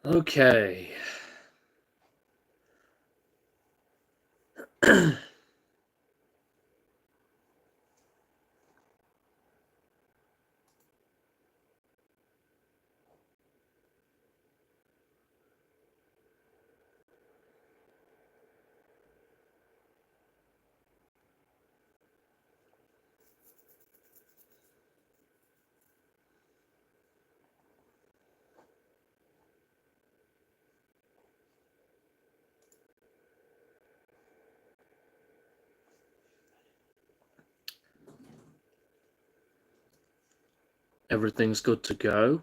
Okay. Everything's good to go.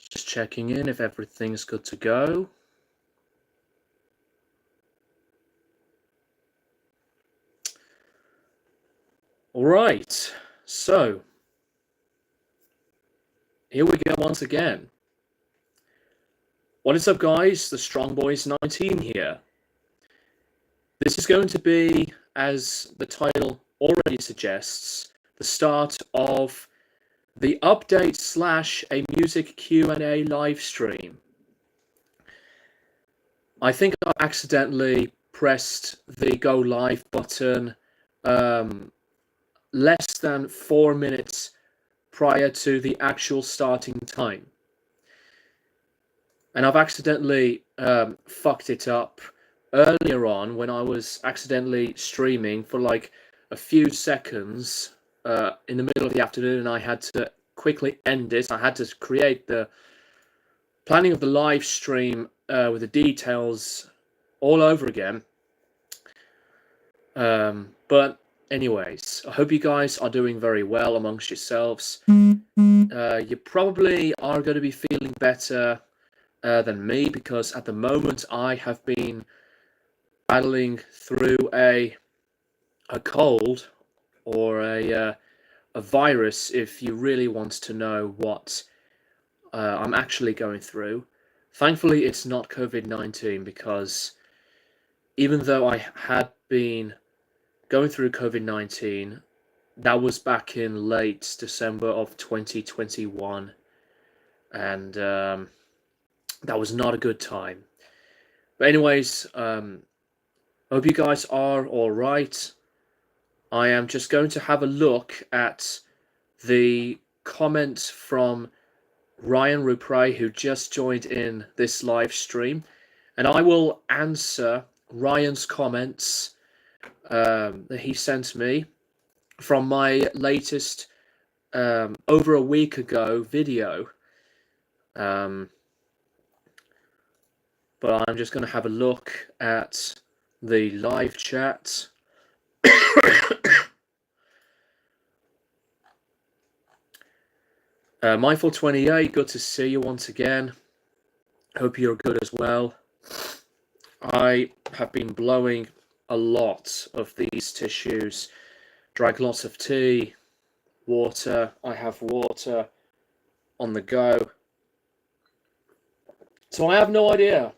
Just checking in if everything's good to go. All right. So, here we go once again. What is up, guys? The Strong Boys 19 here. This is going to be, as the title already suggests, the start of the update slash a music Q&A live stream. I think I accidentally pressed the go live button less than 4 minutes prior to the actual starting time. And I've accidentally fucked it up earlier on when I was accidentally streaming for like a few seconds in the middle of the afternoon, and I had to quickly end it. I had to create the planning of the live stream with the details all over again. But anyways, I hope you guys are doing very well amongst yourselves. You probably are going to be feeling better than me, because at the moment I have been battling through a cold, or a virus, if you really want to know what I'm actually going through. Thankfully, it's not COVID-19, because even though I had been going through COVID-19, that was back in late December of 2021, and that was not a good time. But anyways, hope you guys are all right. I am just going to have a look at the comment from Ryan Rupre, who just joined in this live stream, and I will answer Ryan's comments that he sent me from my latest over a week ago video. But I'm just going to have a look at the live chat. Mindful28, good to see you once again. Hope you're good as well. I have been blowing a lot of these tissues. Drank lots of tea, water. I have water on the go. So I have no idea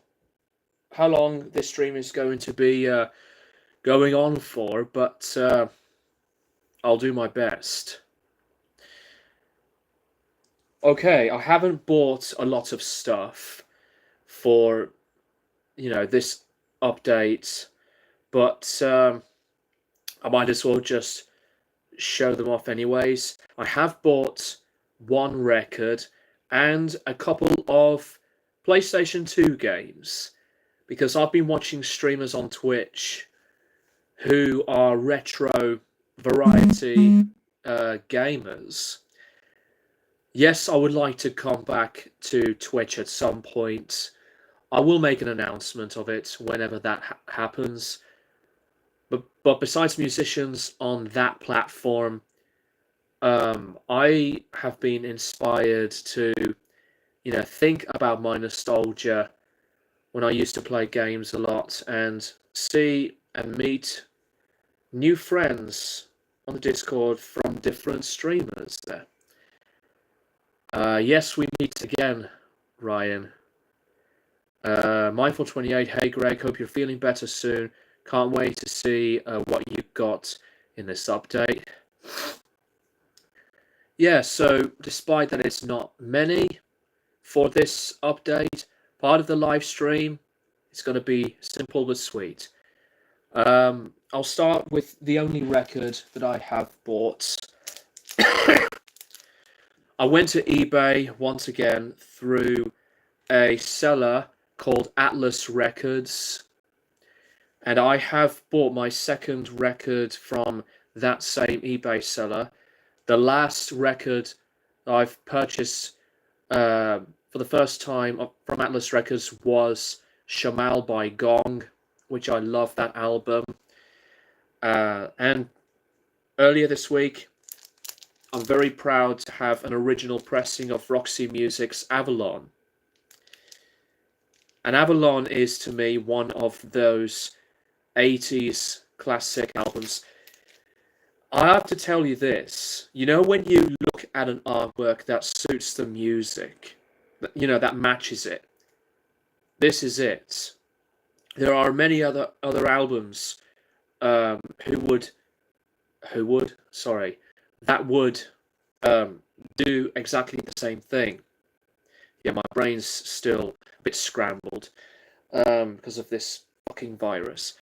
how long this stream is going to be going on for, but I'll do my best. Okay, I haven't bought a lot of stuff for, this update, but I might as well just show them off anyways. I have bought one record and a couple of PlayStation 2 games, because I've been watching streamers on Twitch who are retro variety gamers. Yes, I would like to come back to Twitch at some point. I will make an announcement of it whenever that happens. But besides musicians on that platform, I have been inspired to, think about my nostalgia when I used to play games a lot, and see and meet new friends on the Discord from different streamers there. Yes, we meet again, Ryan. Mindful28, hey Greg, hope you're feeling better soon. Can't wait to see what you got in this update. yeah, so despite that it's not many for this update, part of the live stream, it's going to be simple but sweet. I'll start with the only record that I have bought. I went to eBay once again through a seller called Atlas Records, and I have bought my second record from that same eBay seller. The last record I've purchased for the first time from Atlas Records was Shamal by Gong, which I love that album. And earlier this week, I'm very proud to have an original pressing of Roxy Music's Avalon. And Avalon is to me one of those 80s classic albums. I have to tell you this, you know, when you look at an artwork that suits the music, you know, that matches it, this is it. There are many other albums who would that would do exactly the same thing. Yeah, my brain's still a bit scrambled because of this fucking virus.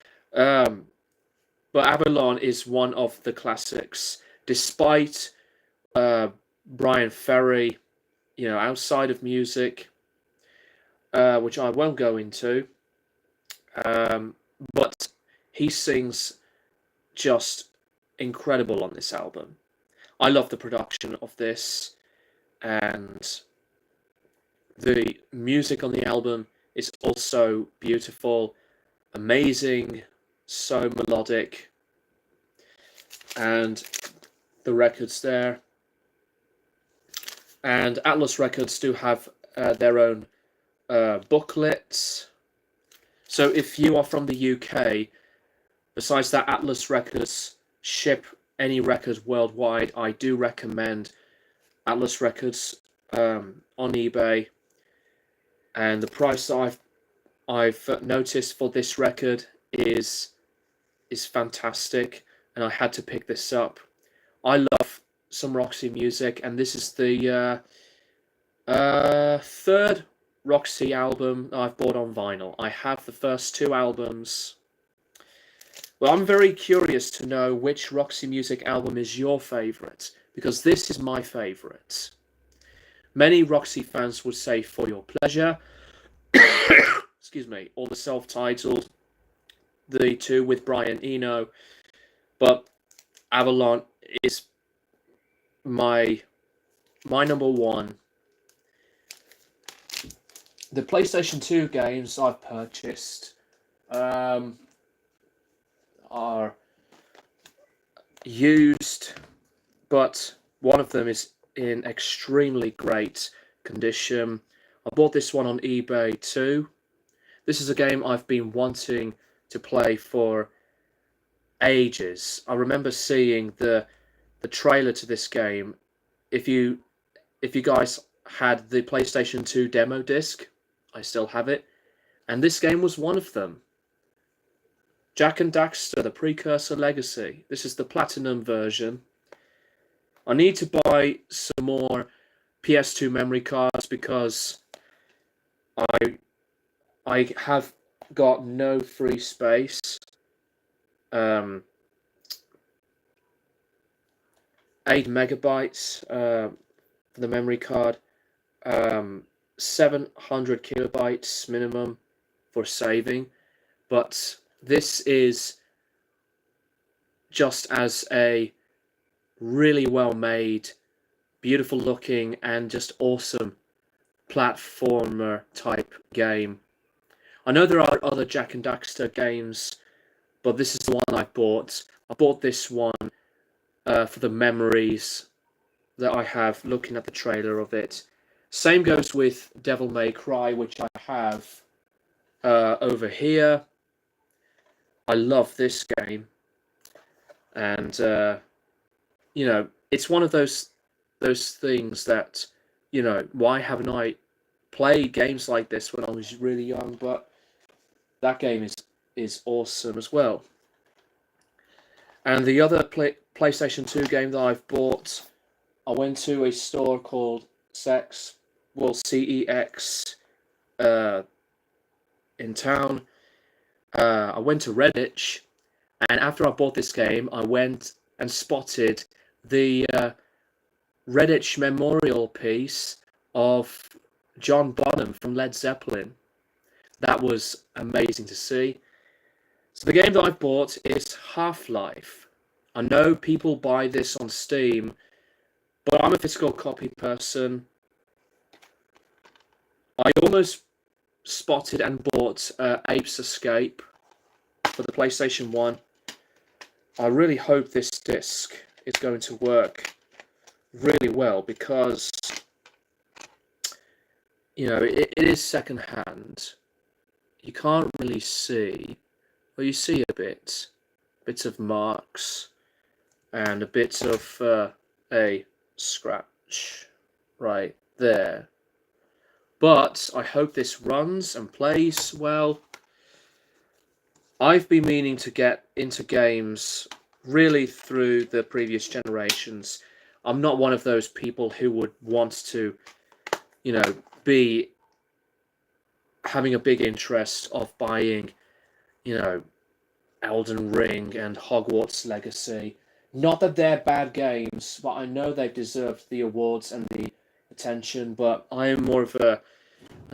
But Avalon is one of the classics, despite Brian Ferry, you know, outside of music, which I won't go into. But he sings just incredible on this album. I love the production of this, and the music on the album is also beautiful, amazing, so melodic, and the records there. And Atlas Records do have their own booklets. So if you are from the UK, besides that, Atlas Records ship any records worldwide. I do recommend Atlas Records on eBay. And the price that I've noticed for this record is fantastic, and I had to pick this up. I love some Roxy music, and this is the third Roxy album I've bought on vinyl. I have the first two albums. Well, I'm very curious to know which Roxy Music album is your favourite, because this is my favourite. Many Roxy fans would say For Your Pleasure, excuse me, or the self-titled, the two with Brian Eno, but Avalon is my number one. The PlayStation 2 games I've purchased are used, but one of them is in extremely great condition. I bought this one on eBay too. This is a game I've been wanting to play for ages. I remember seeing the trailer to this game. If you guys had the PlayStation 2 demo disc, I still have it, and this game was one of them. Jak and Daxter, the Precursor Legacy. This is the Platinum version. I need to buy some more PS2 memory cards because I have got no free space. 8 megabytes for the memory card. 700 kilobytes minimum for saving, but this is just as a really well made, beautiful looking, and just awesome platformer type game. I know there are other Jak and Daxter games, but this is the one I bought. I bought this one for the memories that I have looking at the trailer of it. Same goes with Devil May Cry, which I have over here. I love this game, and you know, it's one of those things that, you know, why haven't I played games like this when I was really young? But that game is awesome as well. And the other PlayStation 2 game that I've bought I went to a store called CEX, in town. I went to Redditch, and after I bought this game, I went and spotted the Redditch memorial piece of John Bonham from Led Zeppelin. That was amazing to see. So the game that I've bought is Half-Life. I know people buy this on Steam, but I'm a physical copy person. I almost spotted and bought Ape's Escape for the PlayStation 1. I really hope this disc is going to work really well because, you know, it is second-hand. You can't really see, well, you see bits of marks and a bit of a scratch right there. But I hope this runs and plays well. I've been meaning to get into games really through the previous generations. I'm not one of those people who would want to, you know, be having a big interest of buying, you know, Elden Ring and Hogwarts Legacy. Not that they're bad games, but I know they've deserved the awards and the attention, but I am more of an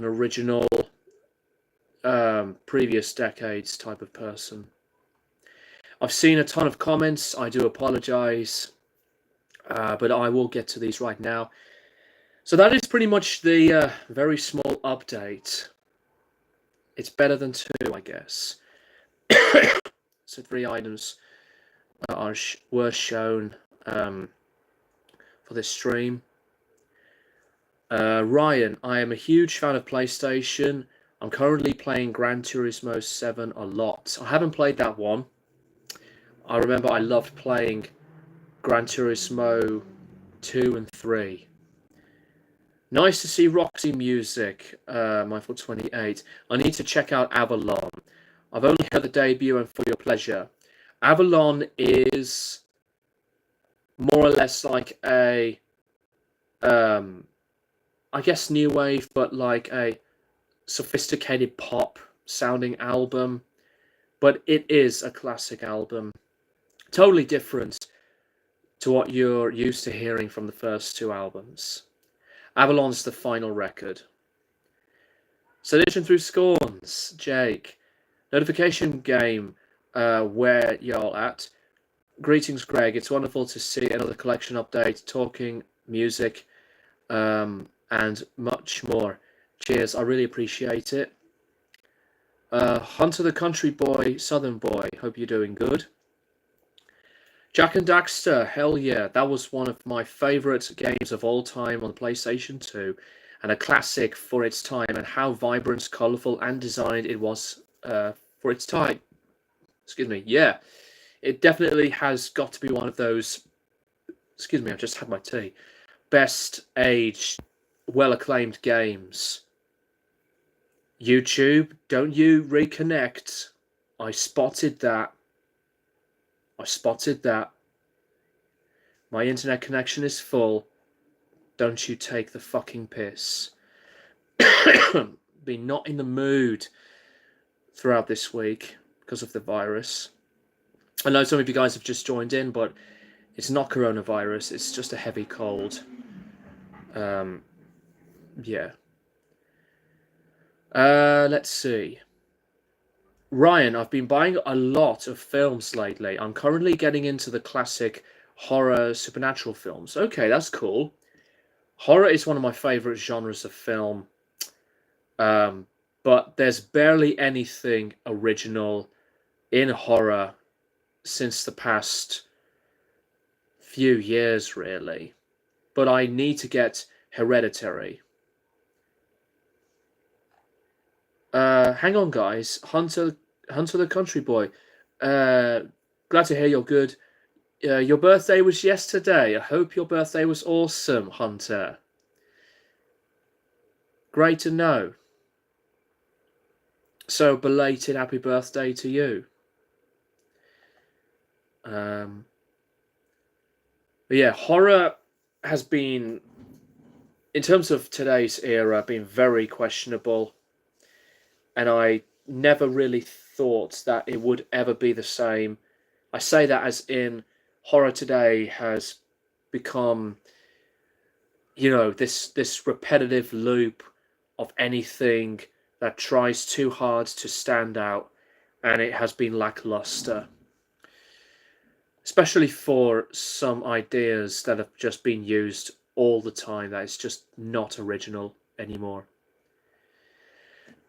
original previous decades type of person. I've seen a ton of comments. I do apologise, but I will get to these right now. So that is pretty much the very small update. It's better than 2, I guess. So 3 items were shown for this stream. Ryan, I am a huge fan of PlayStation. I'm currently playing Gran Turismo 7 a lot. I haven't played that one. I remember I loved playing Gran Turismo 2 and 3. Nice to see Roxy Music, Michael 28. I need to check out Avalon. I've only heard the debut and for your pleasure. Avalon is more or less like a, I guess new wave, but like a sophisticated pop sounding album. But it is a classic album. Totally different to what you're used to hearing from the first 2 albums. Avalon's the final record. Sedition Through Scorns, Jake. Notification game, where y'all at? Greetings, Greg. It's wonderful to see another collection update, talking, music, and much more. Cheers, I really appreciate it. Hunter the Country Boy, Southern Boy, hope you're doing good. Jack and Daxter, hell yeah, that was one of my favourite games of all time on the PlayStation 2, and a classic for its time, and how vibrant, colourful, and designed it was for its time. Excuse me, yeah, it definitely has got to be one of those, excuse me, I just had my tea, best aged, well-acclaimed games. YouTube, don't you reconnect. I spotted that. My internet connection is full. Don't you take the fucking piss. Been not in the mood throughout this week because of the virus. I know some of you guys have just joined in, but it's not coronavirus. It's just a heavy cold. Yeah. Let's see. Ryan, I've been buying a lot of films lately. I'm currently getting into the classic horror supernatural films. Okay, that's cool. Horror is one of my favorite genres of film. But there's barely anything original in horror since the past few years, really. But I need to get Hereditary. Hang on, guys. Hunter the Country Boy. Glad to hear you're good. Your birthday was yesterday. I hope your birthday was awesome, Hunter. Great to know. So, belated happy birthday to you. But yeah, horror has been, in terms of today's era, been very questionable, and I never really thought that it would ever be the same. I say that as in horror today has become, this repetitive loop of anything that tries too hard to stand out, and it has been lackluster, especially for some ideas that have just been used all the time, that is just not original anymore.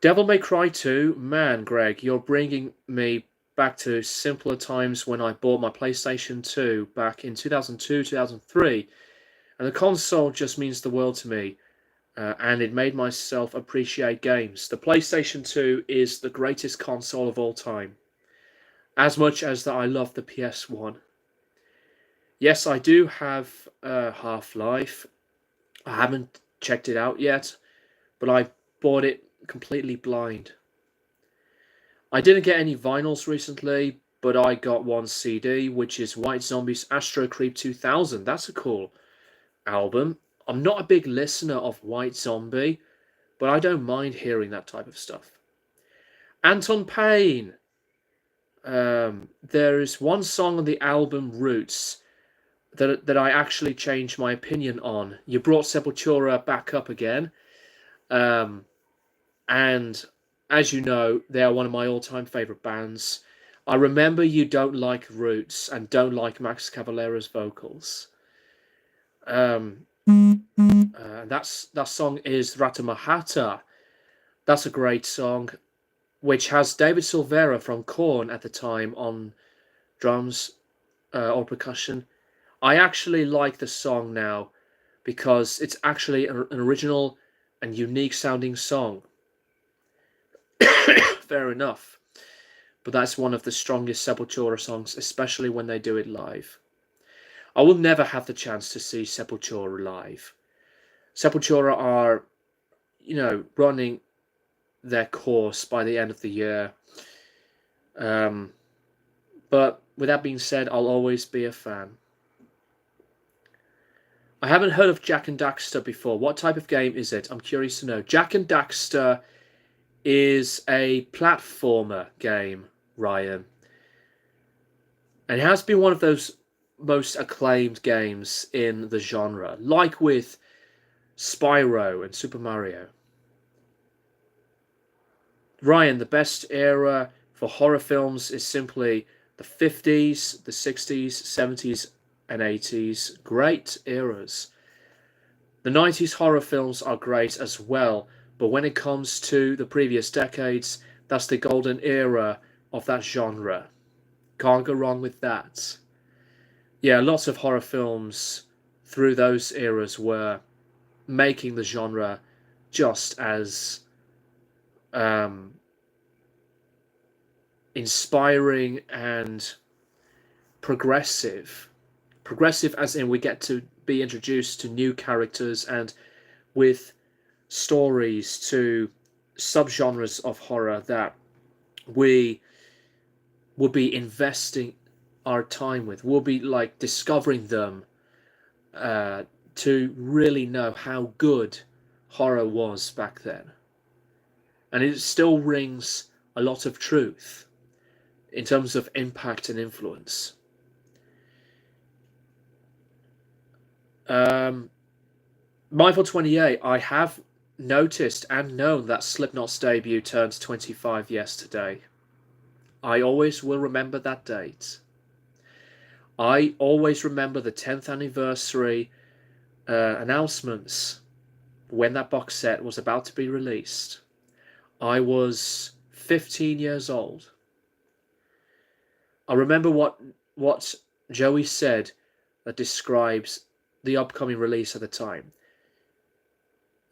Devil May Cry 2, man, Greg, you're bringing me back to simpler times when I bought my PlayStation 2 back in 2002, 2003, and the console just means the world to me, and it made myself appreciate games. The PlayStation 2 is the greatest console of all time, as much as that I love the PS1. Yes, I do have Half-Life. I haven't checked it out yet, but I bought it completely blind. I didn't get any vinyls recently, but I got one CD, which is White Zombie's Astro Creep 2000. That's a cool album. I'm not a big listener of White Zombie, but I don't mind hearing that type of stuff. Anton Payne. There is one song on the album Roots that I actually changed my opinion on. You brought Sepultura back up again. And as you know, they are one of my all-time favorite bands. I remember you don't like Roots and don't like Max Cavalera's vocals. That song is Ratamahata. That's a great song, which has David Silvera from Korn at the time on drums or percussion. I actually like the song now because it's actually an original and unique sounding song. Fair enough. But that's one of the strongest Sepultura songs, especially when they do it live. I will never have the chance to see Sepultura live. Sepultura are, running their course by the end of the year. But with that being said, I'll always be a fan. I haven't heard of Jak and Daxter before. What type of game is it? I'm curious to know. Jak and Daxter is a platformer game, Ryan. And it has been one of those most acclaimed games in the genre, like with Spyro and Super Mario. Ryan, the best era for horror films is simply the 50s, the 60s, 70s, and 80s. Great eras. The 90s horror films are great as well, but when it comes to the previous decades, that's the golden era of that genre. Can't go wrong with that. Yeah, lots of horror films through those eras were making the genre just as inspiring and progressive. Progressive as in we get to be introduced to new characters and with stories to subgenres of horror that we will be investing our time with. We'll be like discovering them to really know how good horror was back then. And it still rings a lot of truth in terms of impact and influence. Mindful 28, I have noticed and known that Slipknot's debut turned 25 yesterday. I always will remember that date. I always remember the 10th anniversary announcements when that box set was about to be released. I was 15 years old. I remember what Joey said that describes the upcoming release at the time.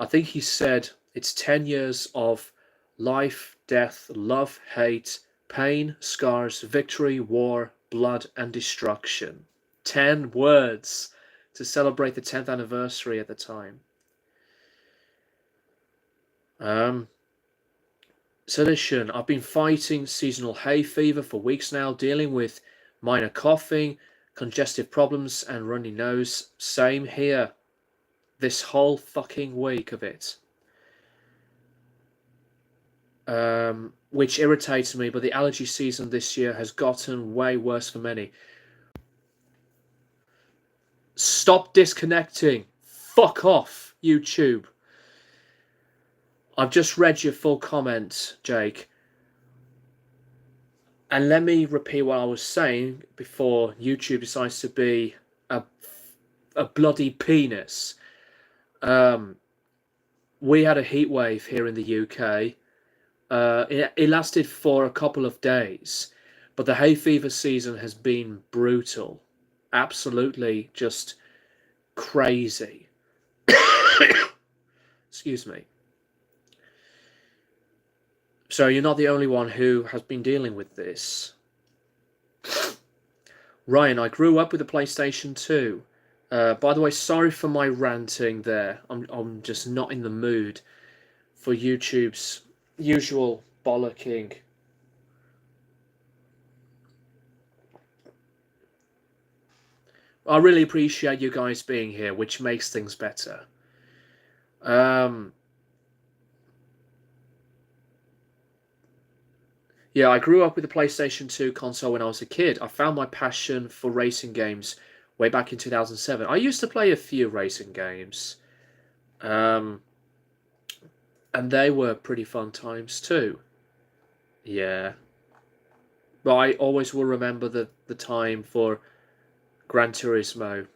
I think he said it's 10 years of life, death, love, hate, pain, scars, victory, war, blood, and destruction. 10 words to celebrate the 10th anniversary at the time. Sedition. I've been fighting seasonal hay fever for weeks now, dealing with minor coughing, congestive problems and runny nose. Same here. This whole fucking week of it. Which irritates me, but the allergy season this year has gotten way worse for many. Stop disconnecting. Fuck off, YouTube. I've just read your full comment, Jake. And let me repeat what I was saying before YouTube decides to be a bloody penis. We had a heat wave here in the UK. It lasted for a couple of days, but the hay fever season has been brutal. Absolutely just crazy. Excuse me. So you're not the only one who has been dealing with this. Ryan, I grew up with a PlayStation 2. By the way, sorry for my ranting there. I'm just not in the mood for YouTube's usual bollocking. I really appreciate you guys being here, which makes things better. Yeah, I grew up with a PlayStation 2 console when I was a kid. I found my passion for racing games way back in 2007. I used to play a few racing games. And they were pretty fun times too. Yeah. But I always will remember the time for Gran Turismo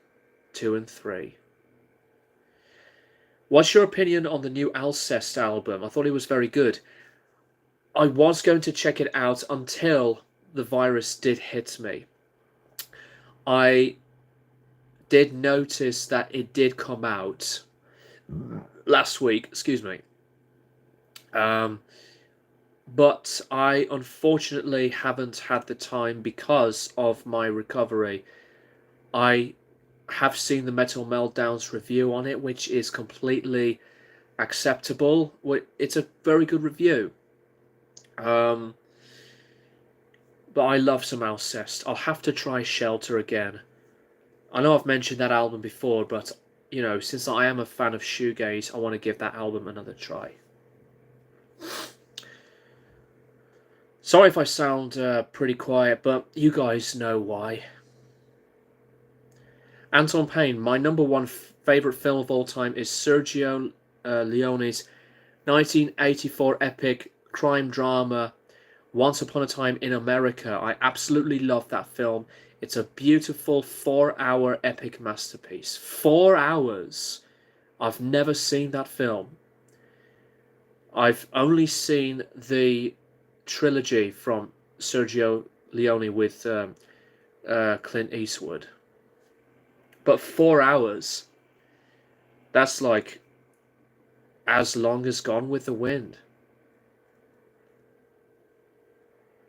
2 and 3. What's your opinion on the new Alcest album? I thought it was very good. I was going to check it out until the virus did hit me. I did notice that it did come out last week, excuse me. But I unfortunately haven't had the time because of my recovery. I have seen the Metal Meltdown's review on it, which is completely acceptable. It's a very good review. But I love some Alcest. I'll have to try Shelter again. I know I've mentioned that album before, but you know, since I am a fan of shoegaze, I want to give that album another try. Sorry if I sound pretty quiet, but you guys know why. Anton Payne, my number one favourite film of all time is Sergio Leone's 1984 epic crime drama Once Upon a Time in America. I absolutely love that film. It's a beautiful 4-hour epic masterpiece. 4 hours! I've never seen that film. I've only seen the trilogy from Sergio Leone with Clint Eastwood. But 4 hours, that's like as long as Gone with the Wind.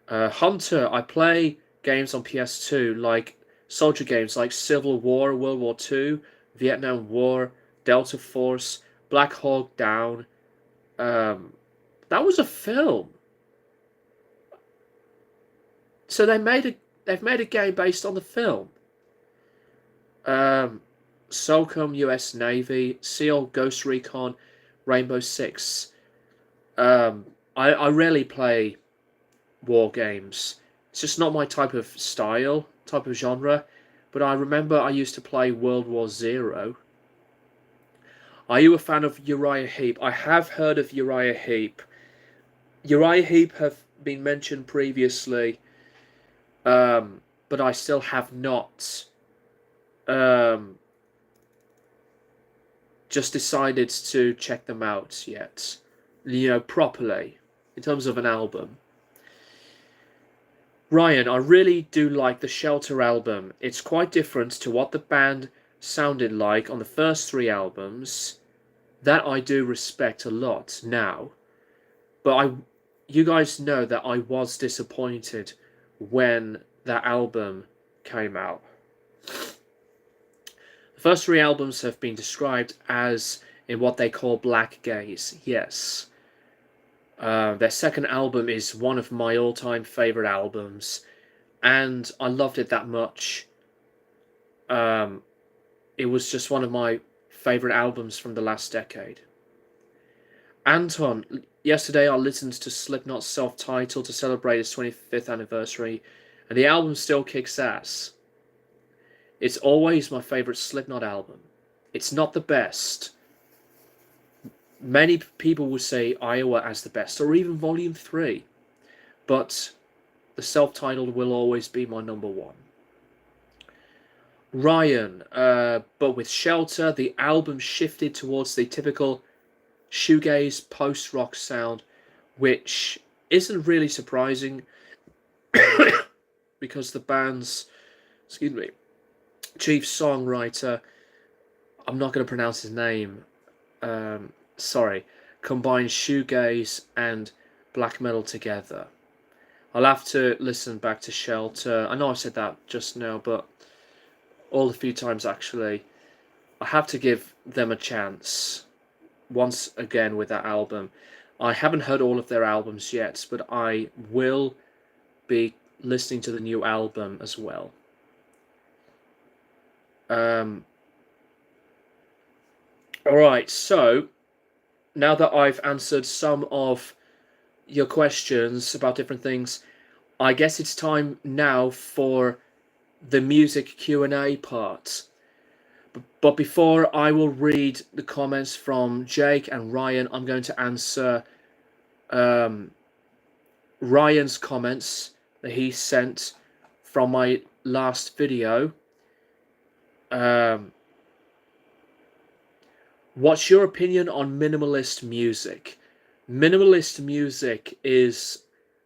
Hunter, I play games on PS2 like soldier games like Civil War, World War II, Vietnam War, Delta Force, Black Hawk Down. That was a film. So they've made a game based on the film. SOCOM, US Navy, SEAL, Ghost Recon, Rainbow Six. I rarely play war games. It's just not my type of style, type of genre. But I remember I used to play World War Zero. Are you a fan of Uriah Heep? I have heard of Uriah Heep. Uriah Heep have been mentioned previously, but I still have not just decided to check them out yet, you know, properly, in terms of an album. Ryan, I really do like the Shelter album. It's quite different to what the band sounded like on the first 3 albums. That I do respect a lot now. But you guys know that I was disappointed when that album came out. The first 3 albums have been described as in what they call black gaze. Yes. Their second album is one of my all-time favourite albums, and I loved it that much. Um, it was just one of my favorite albums from the last decade. Anton, yesterday I listened to Slipknot's self-titled to celebrate its 25th anniversary, and the album still kicks ass. It's always my favorite Slipknot album. It's not the best. Many people would say Iowa as the best, or even Volume 3, but the self-titled will always be my number one. Ryan, but with Shelter, the album shifted towards the typical shoegaze post-rock sound, which isn't really surprising because the band's, chief songwriter, I'm not going to pronounce his name, combines shoegaze and black metal together. I'll have to listen back to Shelter. I know I said that just now, but all the few times actually, I have to give them a chance once again with that album. I haven't heard all of their albums yet, but I will be listening to the new album as well. Alright, so now that I've answered some of your questions about different things, I guess it's time now for the music Q&A part. But before I will read the comments from Jake and Ryan, I'm going to answer Ryan's comments that he sent from my last video. What's your opinion on minimalist music? Minimalist music is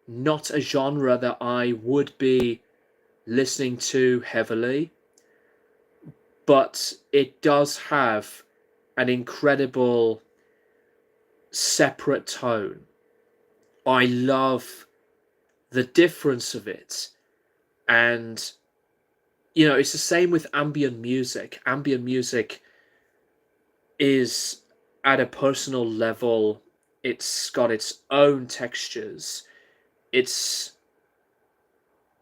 not a genre that I would be listening to heavily, but it does have an incredible separate tone. I love the difference of it, and you know, it's the same with ambient music. Ambient music is at a personal level, it's got its own textures, it's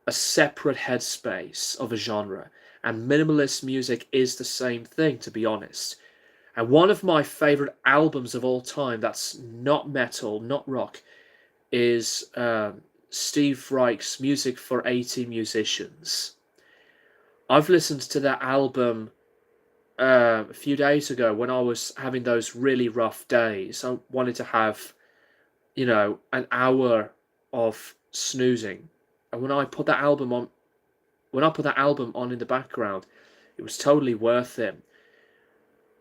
a separate headspace of a genre, and minimalist music is the same thing, to be honest. And one of my favorite albums of all time that's not metal, not rock, is Steve Reich's Music for 80 Musicians. I've listened to that album a few days ago when I was having those really rough days. I wanted to have, you know, an hour of snoozing. And when I put that album on in the background, it was totally worth it.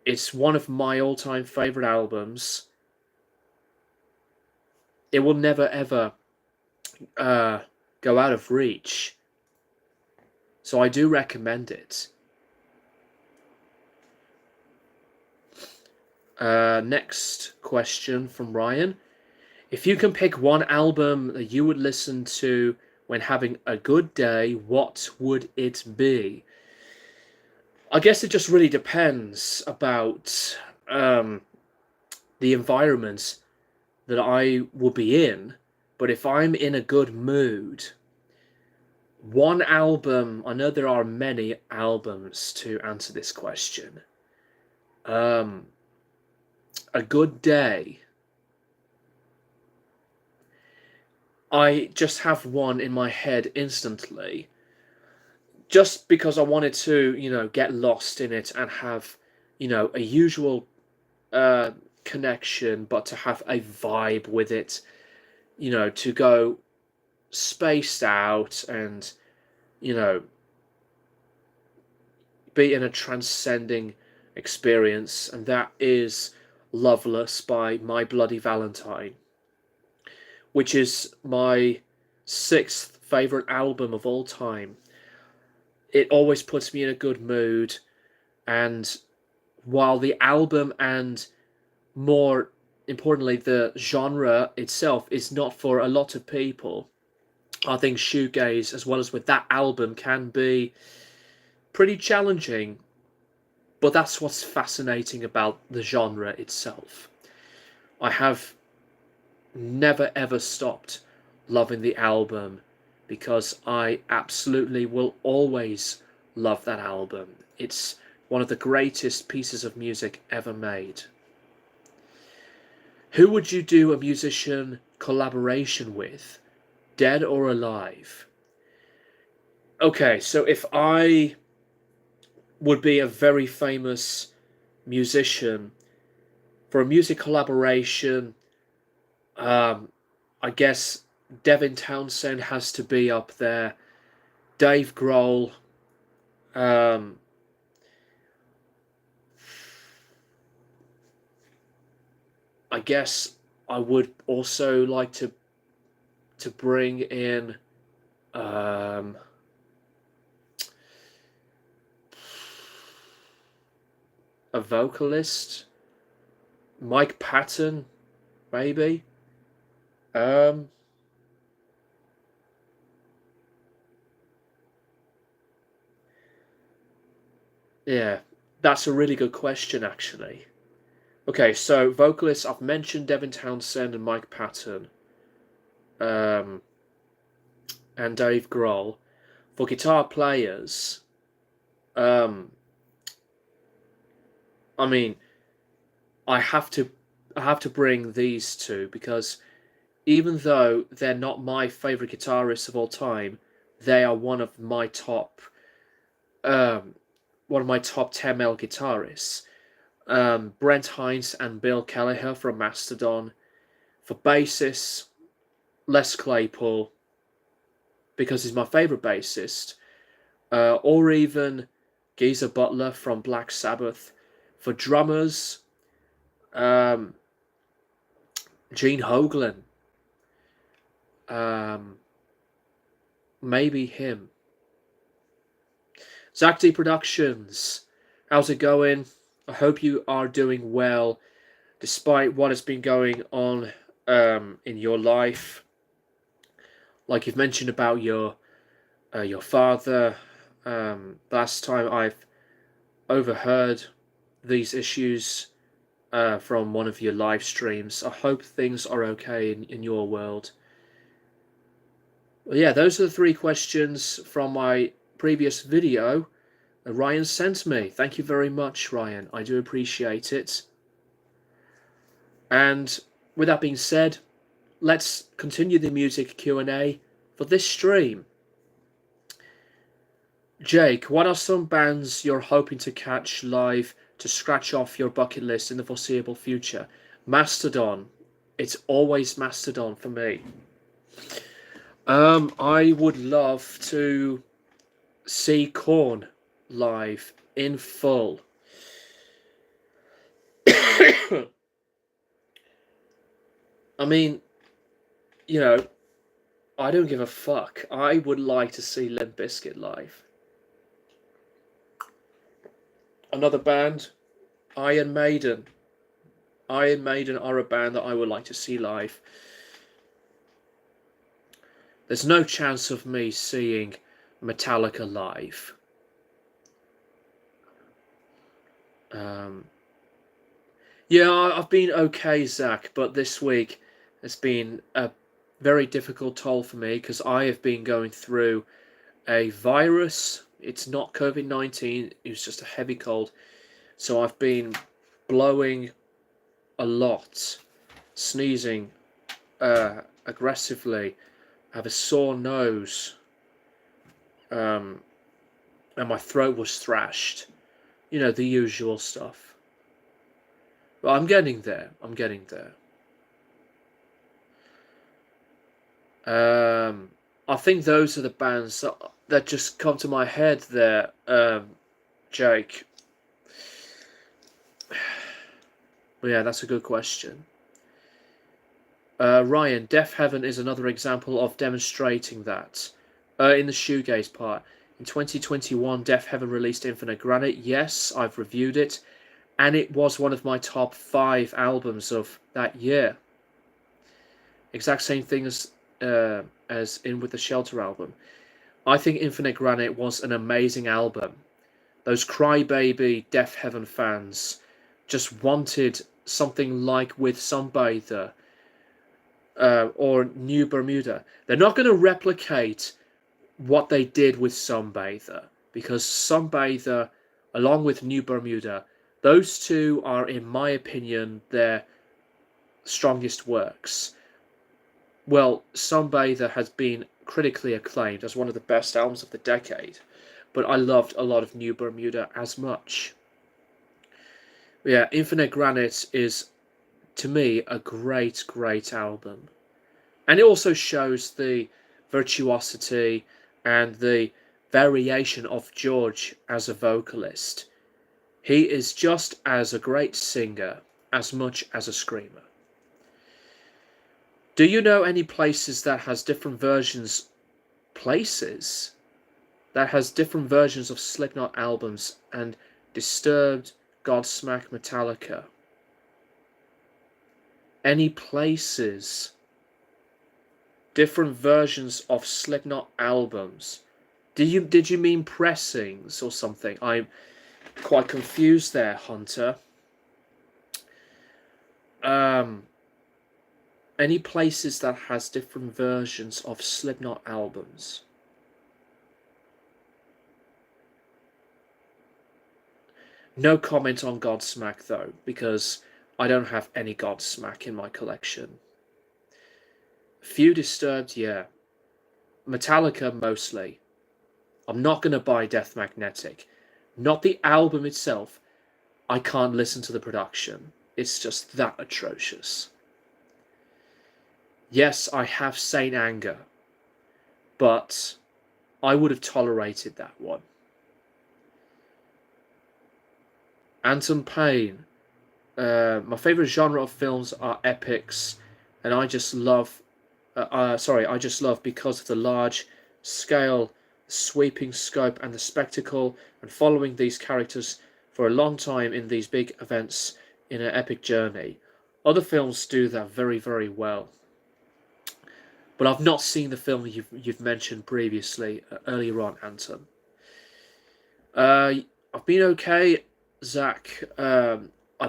It's one of my all-time favorite albums. It will never ever go out of reach. So I do recommend it. Next question from Ryan. If you can pick one album that you would listen to when having a good day, what would it be? I guess it just really depends about the environment that I will be in. But if I'm in a good mood, one album, I know there are many albums to answer this question. A good day. I just have one in my head instantly. Just because I wanted to, you know, get lost in it and have, you know, a usual connection, but to have a vibe with it, you know, to go spaced out and, you know, be in a transcending experience, and that is Loveless by My Bloody Valentine, which is my 6th favourite album of all time. It always puts me in a good mood, and while the album and, more importantly, the genre itself is not for a lot of people, I think shoegaze, as well as with that album, can be pretty challenging, but that's what's fascinating about the genre itself. I have never ever stopped loving the album because I absolutely will always love that album. It's one of the greatest pieces of music ever made. Who would you do a musician collaboration with, dead or alive? Okay, so if I would be a very famous musician for a music collaboration, I guess Devin Townsend has to be up there. Dave Grohl. Um, I guess I would also like to bring in um, a vocalist, Mike Patton, maybe. Um, yeah, that's a really good question, actually. Okay, so vocalists, I've mentioned Devin Townsend and Mike Patton, um, and Dave Grohl. For guitar players, um, I mean, I have to I have to bring these two because even though they're not my favorite guitarists of all time, they are um, one of my top 10 male guitarists. Brent Hines and Bill Kelleher from Mastodon. For bassists, Les Claypool, because he's my favorite bassist, or even Geezer Butler from Black Sabbath. For drummers, um, Gene Hoglan, um, maybe him. Zach D Productions, how's it going? I hope you are doing well, despite what has been going on in your life. Like you've mentioned about your father. Last time I've overheard these issues from one of your live streams. I hope things are okay in your world. Well, yeah, those are the 3 questions from my previous video Ryan sent me. Thank you very much, Ryan. I do appreciate it. And with that being said, let's continue the music Q&A for this stream. Jake, what are some bands you're hoping to catch live to scratch off your bucket list in the foreseeable future? Mastodon. It's always Mastodon for me. I would love to see Korn live in full. I mean, you know, I don't give a fuck. I would like to see Limp Bizkit live. Another band, Iron Maiden. Iron Maiden are a band that I would like to see live. There's no chance of me seeing Metallica live. Yeah, I've been okay, Zach, but this week has been a very difficult toll for me because I have been going through a virus. It's not COVID-19, it was just a heavy cold. So I've been blowing a lot, sneezing aggressively, I have a sore nose, and my throat was thrashed. You know, the usual stuff. But I'm getting there. I'm getting there. I think those are the bands that just come to my head there, Jake. But yeah, that's a good question. Ryan, Deaf Heaven is another example of demonstrating that. In the shoegaze part. In 2021, Deaf Heaven released Infinite Granite. Yes, I've reviewed it. And it was one of my top 5 albums of that year. Exact same thing as In With the Shelter album. I think Infinite Granite was an amazing album. Those crybaby Deaf Heaven fans just wanted something like With Sunbather or New Bermuda. They're not going to replicate what they did with Sunbather. because Sunbather, along with New Bermuda, those two are, in my opinion, their strongest works. Well, Sunbather has been critically acclaimed as one of the best albums of the decade, but I loved a lot of New Bermuda as much. Yeah, Infinite Granite is, to me, a great, great album. And it also shows the virtuosity and the variation of George as a vocalist. He is just as a great singer as much as a screamer. Do you know any places that has different versions of Slipknot albums and Disturbed, Godsmack, Metallica? Any places, different versions of Slipknot albums? Did you mean pressings or something? I'm quite confused there, Hunter. Any places that has different versions of Slipknot albums? No comment on Godsmack though, because I don't have any Godsmack in my collection. Few Disturbed, yeah. Metallica mostly. I'm not going to buy Death Magnetic. Not the album itself. I can't listen to the production. It's just that atrocious. Yes, I have Saint Anger, but I would have tolerated that one. Anton Payne. My favourite genre of films are epics, and I just love because of the large scale, sweeping scope, and the spectacle, and following these characters for a long time in these big events in an epic journey. Other films do that very, very well. But I've not seen the film you've mentioned previously, earlier on, Anton. I've been okay, Zach. I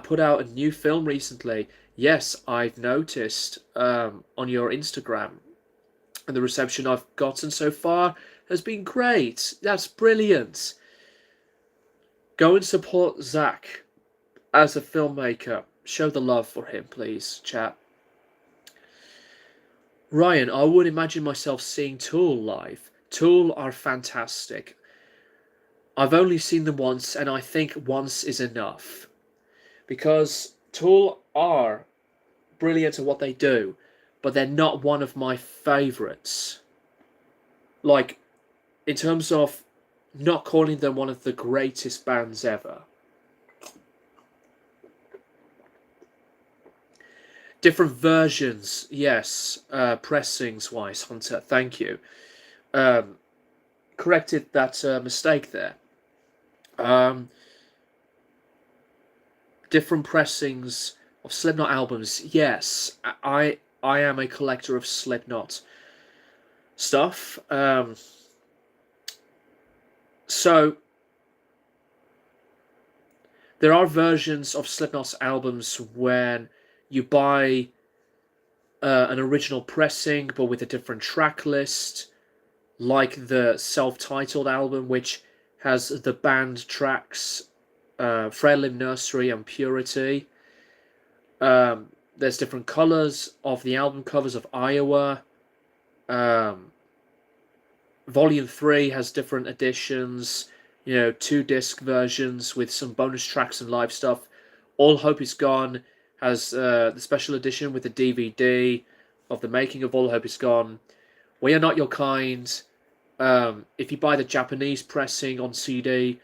put out a new film recently. Yes, I've noticed on your Instagram, and the reception I've gotten so far has been great. That's brilliant. Go and support Zach as a filmmaker. Show the love for him, please, chat. Ryan, I would imagine myself seeing Tool live. Tool are fantastic. I've only seen them once, and I think once is enough. Because Tool are brilliant at what they do, but they're not one of my favourites. Like, in terms of not calling them one of the greatest bands ever. Different versions, yes, pressings wise, Hunter, thank you. Corrected that mistake there. Different pressings of Slipknot albums, yes. I am a collector of Slipknot stuff. So there are versions of Slipknot's albums when you buy an original pressing but with a different track list, like the self-titled album, which has the band tracks Frail Limb Nursery and Purity. There's different colours of the album covers of Iowa. Volume 3 has different editions, 2-disc versions with some bonus tracks and live stuff. All Hope Is Gone has the special edition with the DVD of the making of All Hope Is Gone. We Are Not Your Kind. If you buy the Japanese pressing on CD,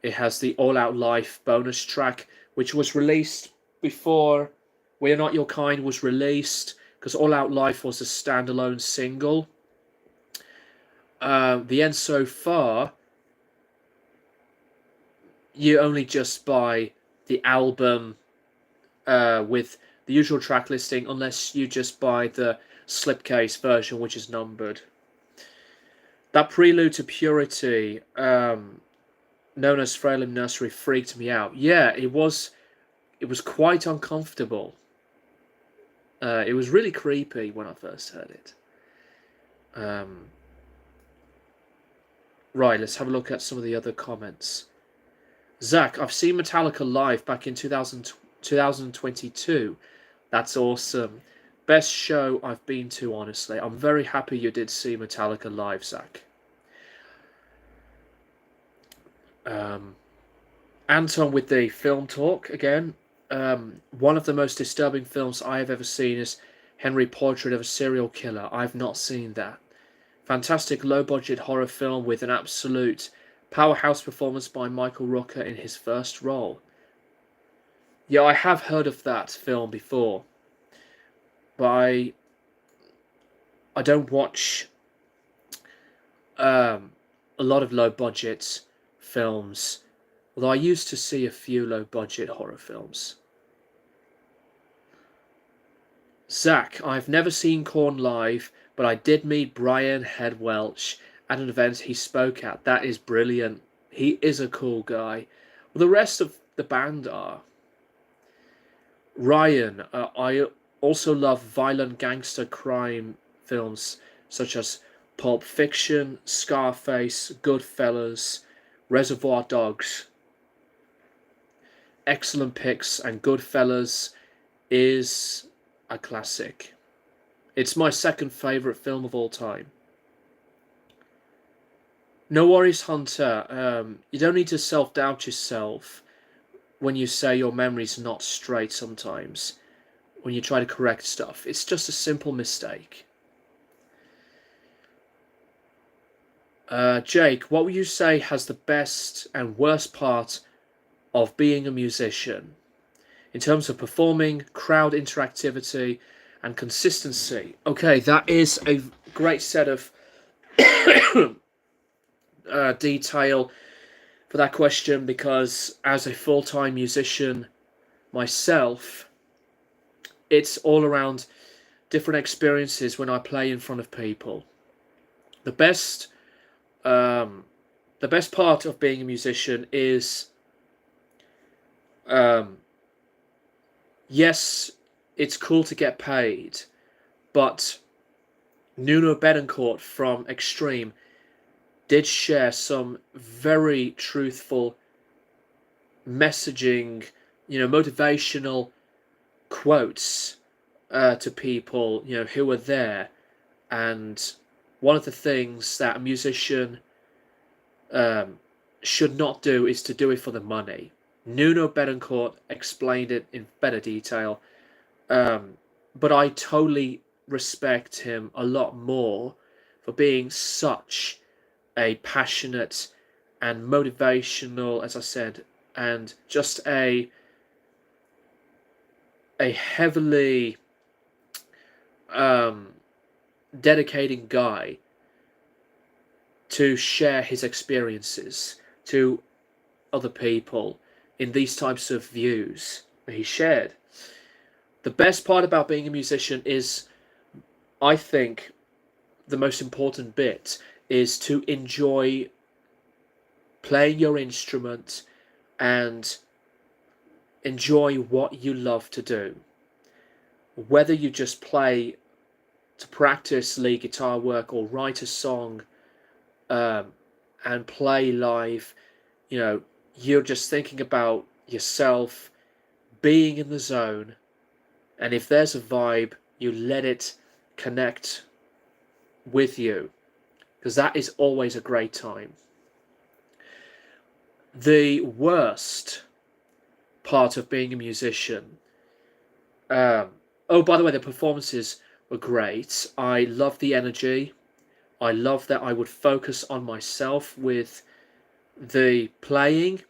it has the All Out Life bonus track, which was released before We Are Not Your Kind was released, because All Out Life was a standalone single. The End So Far, you only just buy the album with the usual track listing, unless you just buy the slipcase version, which is numbered. That Prelude to Purity, known as Frail Limb Nursery, freaked me out. Yeah, it was quite uncomfortable. It was really creepy when I first heard it. Right, let's have a look at some of the other comments. Zach, I've seen Metallica live back in 2022. That's awesome. Best show I've been to, honestly. I'm very happy you did see Metallica live, Zach. Anton with the film talk again. One of the most disturbing films I have ever seen is Henry Portrait of a Serial Killer. I've not seen that. Fantastic low-budget horror film with an absolute powerhouse performance by Michael Rooker in his first role. Yeah, I have heard of that film before, but I don't watch a lot of low-budget films, although I used to see a few low-budget horror films. Zach, I've never seen Korn live, but I did meet Brian Head Welch at an event he spoke at. That is brilliant. He is a cool guy. Well, the rest of the band are. Ryan, I also love violent gangster crime films such as Pulp Fiction, Scarface, Goodfellas, Reservoir Dogs. Excellent picks, and Goodfellas is a classic. It's my second favourite film of all time. No worries, Hunter. You don't need to self-doubt yourself when you say your memory's not straight sometimes, when you try to correct stuff. It's just a simple mistake. Jake, what would you say has the best and worst part of being a musician? In terms of performing, crowd interactivity, and consistency. Okay, that is a great set of detail for that question, because as a full-time musician myself, it's all around different experiences when I play in front of people. The best part of being a musician is yes, it's cool to get paid, but Nuno Betancourt from Extreme did share some very truthful messaging, motivational quotes to people, who were there. And one of the things that a musician should not do is to do it for the money. Nuno Betancourt explained it in better detail, but I totally respect him a lot more for being such a passionate and motivational, as I said, and just a heavily dedicating guy to share his experiences to other people in these types of views that he shared. The best part about being a musician is, I think, the most important bit is to enjoy playing your instrument and enjoy what you love to do. Whether you just play to practice lead guitar work or write a song and play live, you're just thinking about yourself, being in the zone, and if there's a vibe, you let it connect with you, because that is always a great time. The worst part of being a musician, by the way, the performances were great. I love the energy. I love that I would focus on myself with the playing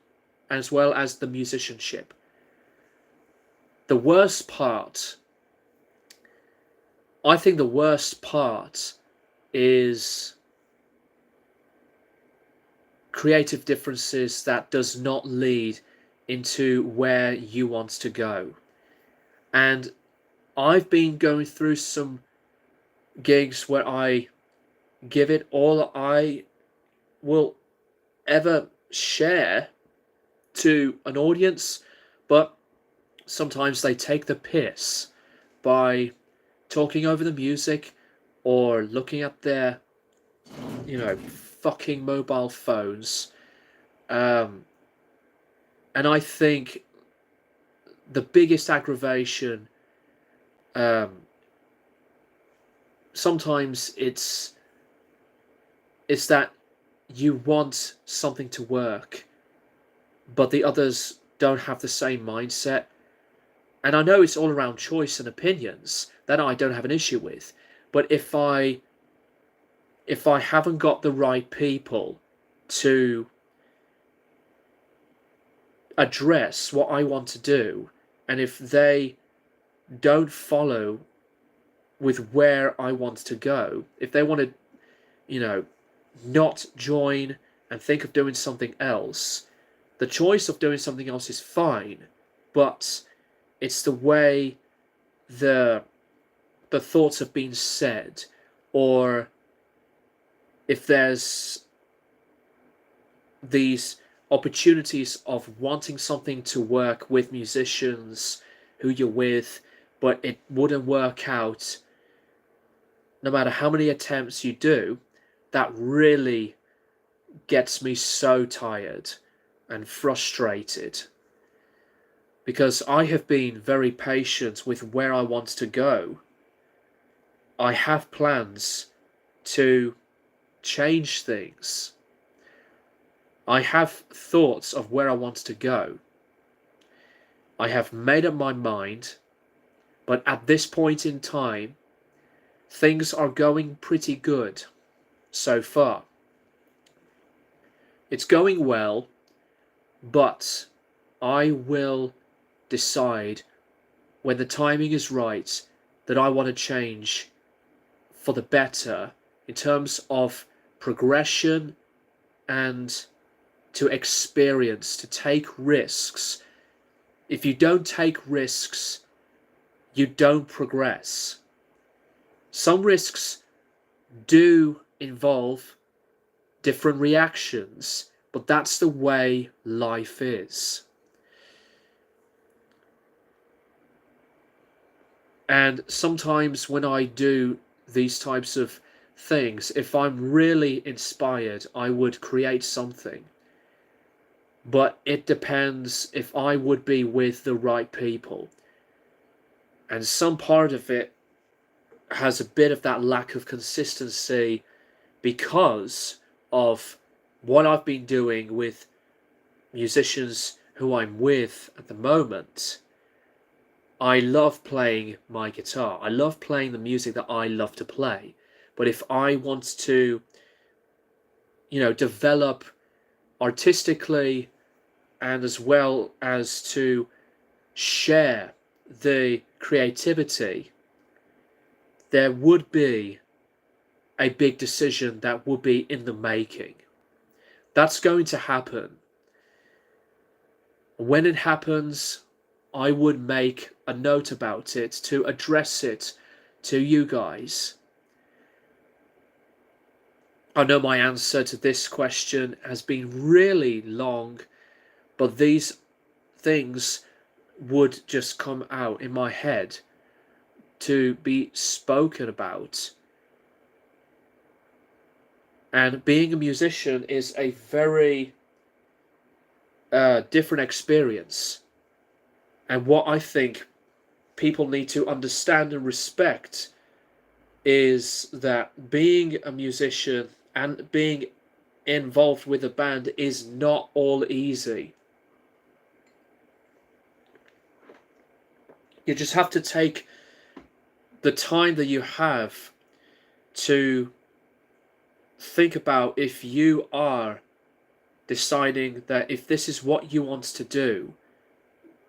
as well as the musicianship. The worst part, I think the worst part is creative differences that does not lead into where you want to go. And I've been going through some gigs where I give it all I will ever share to an audience, but sometimes they take the piss by talking over the music or looking at their fucking mobile phones. And I think the biggest aggravation, um, sometimes it's that you want something to work, but the others don't have the same mindset. And I know it's all around choice and opinions that I don't have an issue with. But if I haven't got the right people to address what I want to do, and if they don't follow with where I want to go, if they want to, not join and think of doing something else, the choice of doing something else is fine, but it's the way the thoughts have been said, or if there's these opportunities of wanting something to work with musicians who you're with, but it wouldn't work out no matter how many attempts you do, that really gets me so tired and frustrated. Because I have been very patient with where I want to go. I have plans to change things. I have thoughts of where I want to go. I have made up my mind, but at this point in time, things are going pretty good so far. It's going well, but I will decide when the timing is right that I want to change for the better in terms of progression and to experience, to take risks. If you don't take risks, you don't progress. Some risks do involve different reactions, but that's the way life is. And sometimes when I do these types of things, if I'm really inspired, I would create something. But it depends if I would be with the right people. And some part of it has a bit of that lack of consistency because of what I've been doing with musicians who I'm with at the moment. I love playing my guitar. I love playing the music that I love to play. But if I want to, develop artistically and as well as to share the creativity, there would be a big decision that would be in the making. That's going to happen. When it happens, I would make a note about it to address it to you guys. I know my answer to this question has been really long, but these things would just come out in my head to be spoken about. And being a musician is a very different experience. And what I think people need to understand and respect is that being a musician and being involved with a band is not all easy. You just have to take the time that you have to think about if you are deciding that if this is what you want to do,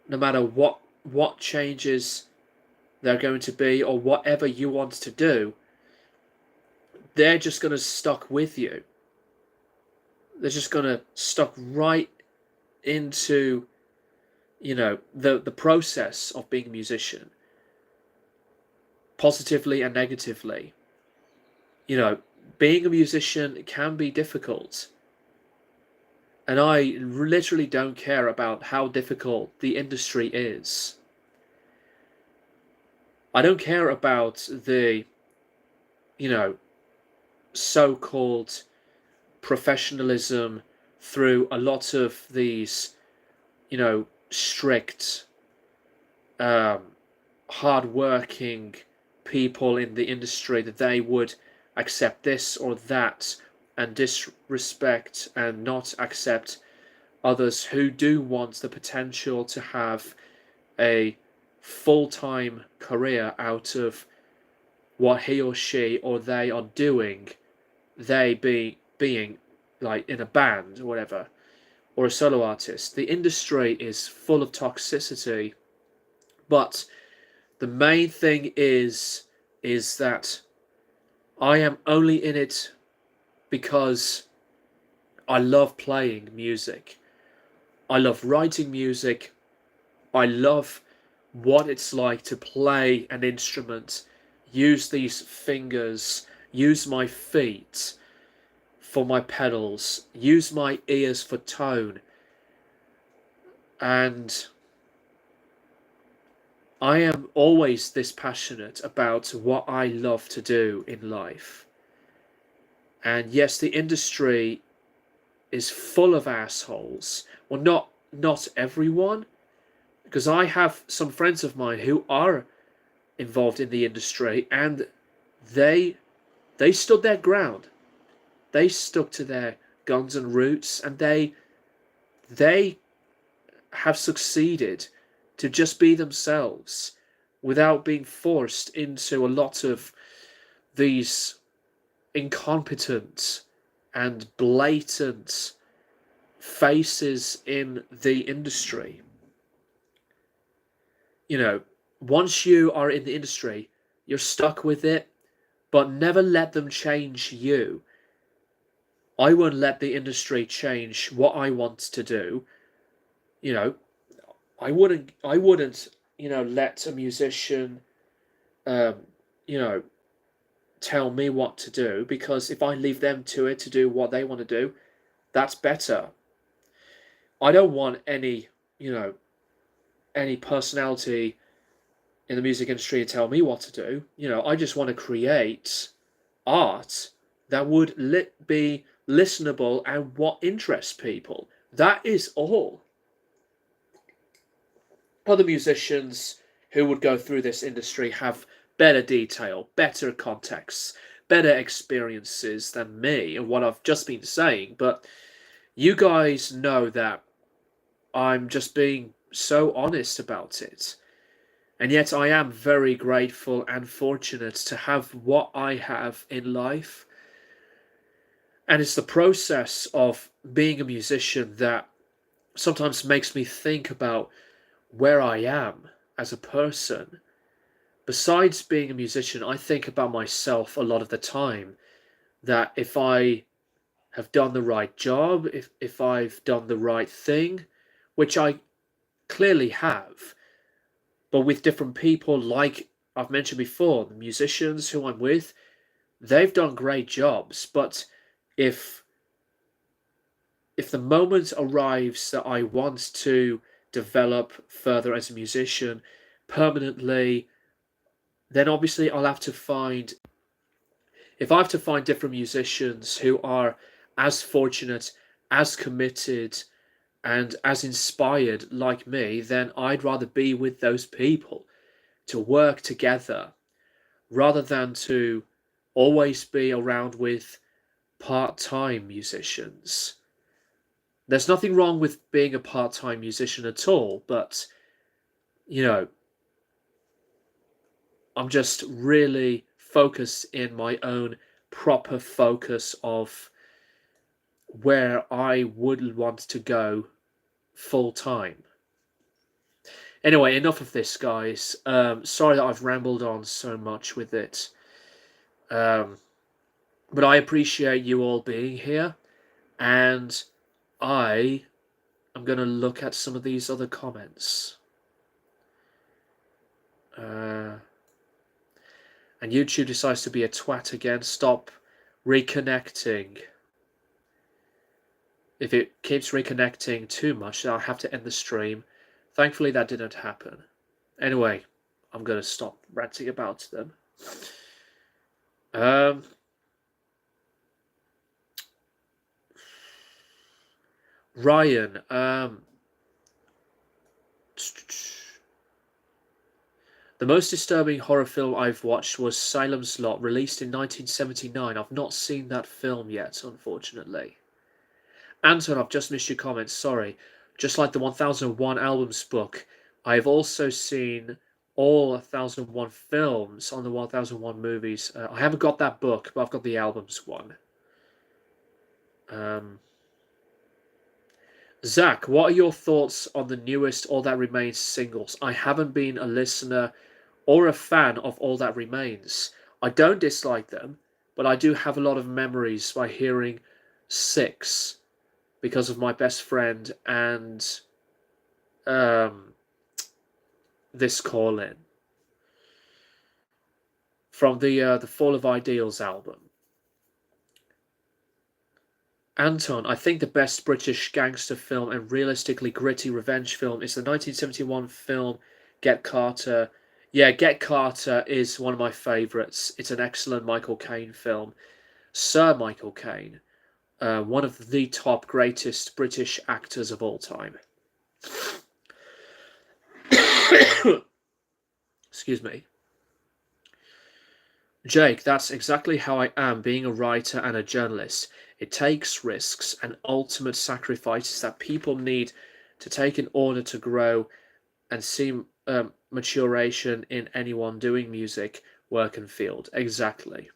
no matter what changes there are going to be or whatever you want to do, they're just going to stuck with you. They're just going to stuck right into, the process of being a musician, positively and negatively. Being a musician can be difficult. And I literally don't care about how difficult the industry is. I don't care about the, so-called professionalism through a lot of these, strict, um, hard-working people in the industry, that they would accept this or that and disrespect and not accept others who do want the potential to have a full-time career out of what he or she or they are doing, being like in a band or whatever, or a solo artist. The industry is full of toxicity, but the main thing is that I am only in it because I love playing music. I love writing music. I love what it's like to play an instrument, use these fingers, use my feet for my pedals, use my ears for tone. And I am always this passionate about what I love to do in life. And yes, the industry is full of assholes. Well, not everyone, because I have some friends of mine who are involved in the industry, and they stood their ground. They stuck to their guns and roots, and they have succeeded to just be themselves without being forced into a lot of these incompetent and blatant faces in the industry. Once you are in the industry, you're stuck with it, but never let them change you. I won't let the industry change what I want to do. I wouldn't let a musician, um, you know, tell me what to do, because if I leave them to it to do what they want to do, that's better. I don't want any personality in the music industry to tell me what to do. I just want to create art that would be listenable and what interests people. That is all. Other musicians who would go through this industry have better detail, better contexts, better experiences than me and what I've just been saying, but you guys know that I'm just being so honest about it. And yet I am very grateful and fortunate to have what I have in life. And it's the process of being a musician that sometimes makes me think about where I am as a person. Besides being a musician, I think about myself a lot of the time, that if I have done the right job, if I've done the right thing, which I clearly have, but with different people, like I've mentioned before, the musicians who I'm with, they've done great jobs. But if the moment arrives that I want to develop further as a musician permanently, then obviously I'll have to find, if I have to find different musicians who are as fortunate, as committed, and as inspired like me, then I'd rather be with those people to work together rather than to always be around with part-time musicians. There's nothing wrong with being a part-time musician at all, but I'm just really focused in my own proper focus of where I would want to go full time. Anyway, enough of this, guys. Sorry that I've rambled on so much with it. But I appreciate you all being here, and I am going to look at some of these other comments. And YouTube decides to be a twat again. Stop reconnecting. If it keeps reconnecting too much, I'll have to end the stream. Thankfully, that didn't happen. Anyway, I'm going to stop ranting about them. Ryan, the most disturbing horror film I've watched was Salem's Lot, released in 1979. I've not seen that film yet, unfortunately. Anton, I've just missed your comments, sorry. Just like the 1001 Albums book, I've also seen all 1001 films on the 1001 movies. I haven't got that book, but I've got the albums one. Um, Zach, what are your thoughts on the newest All That Remains singles? I haven't been a listener or a fan of All That Remains. I don't dislike them, but I do have a lot of memories by hearing Six because of my best friend and um, This Call In from the Fall of Ideals album. Anton, I think the best British gangster film and realistically gritty revenge film is the 1971 film Get Carter. Yeah, Get Carter is one of my favourites. It's an excellent Michael Caine film. Sir Michael Caine, one of the top greatest British actors of all time. Excuse me. Jake, that's exactly how I am being a writer and a journalist. It takes risks and ultimate sacrifices that people need to take in order to grow and see maturation in anyone doing music, work, and field. Exactly.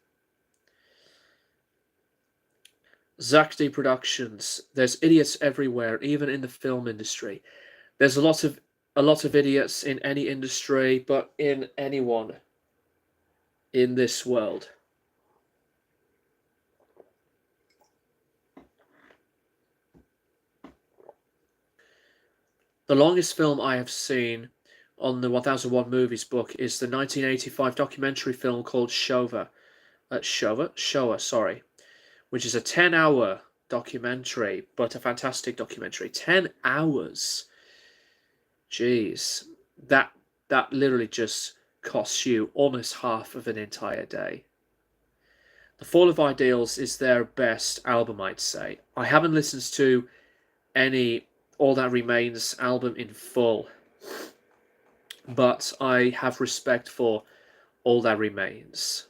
Zach D Productions. There's idiots everywhere, even in the film industry. There's a lot of idiots in any industry, but in anyone in this world. The longest film I have seen on the 1001 Movies book is the 1985 documentary film called Showa, sorry, which is a 10-hour documentary, but a fantastic documentary. 10 hours. Jeez. That that literally just costs you almost half of an entire day. The Fall of Ideals is their best album, I'd say. I haven't listened to any All That Remains album in full, but I have respect for All That Remains.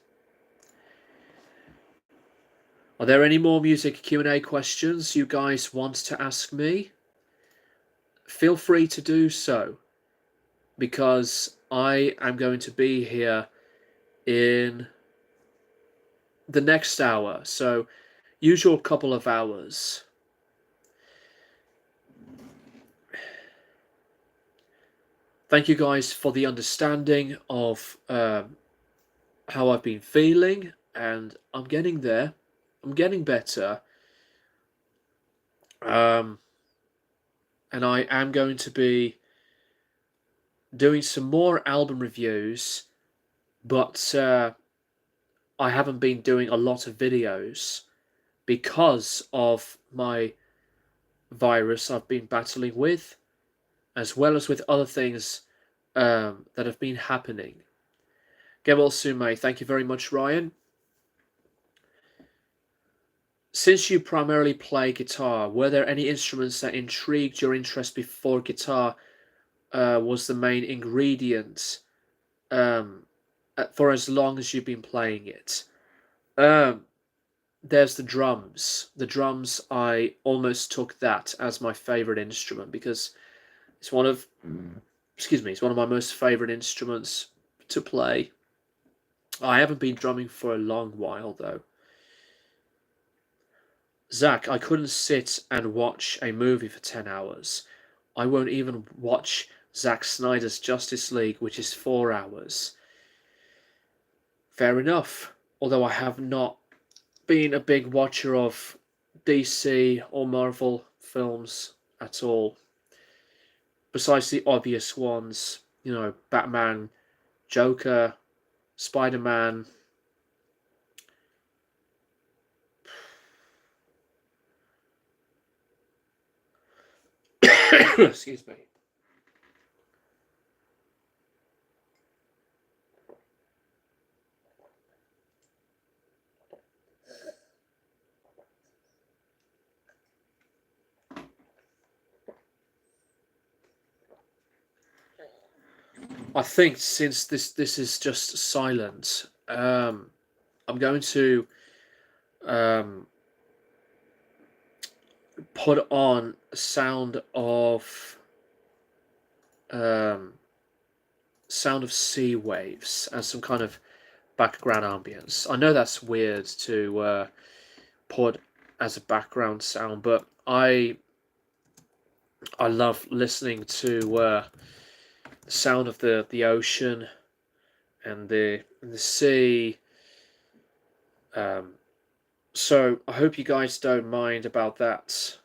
Are there any more music Q&A questions you guys want to ask me? Feel free to do so, because I am going to be here in the next hour, so usual couple of hours. Thank you guys for the understanding of how I've been feeling, and I'm getting there. I'm getting better. And I am going to be doing some more album reviews, but I haven't been doing a lot of videos because of my virus I've been battling with, as well as with other things that have been happening. Get well soon, mate. Thank you very much, Ryan. Since you primarily play guitar, were there any instruments that intrigued your interest before guitar was the main ingredient for as long as you've been playing it? There's the drums. The drums, I almost took that as my favorite instrument because it's one of, it's one of my most favorite instruments to play. I haven't been drumming for a long while though. Zach, I couldn't sit and watch a movie for 10 hours. I won't even watch Zack Snyder's Justice League, which is 4 hours. Fair enough. Although I have not been a big watcher of DC or Marvel films at all. Besides the obvious ones, Batman, Joker, Spider-Man. Excuse me. I think since this is just silent, I'm going to um, put on a um, sound of sea waves as some kind of background ambience. I know that's weird to put as a background sound, but I love listening to the sound of the ocean and the sea. So I hope you guys don't mind about that.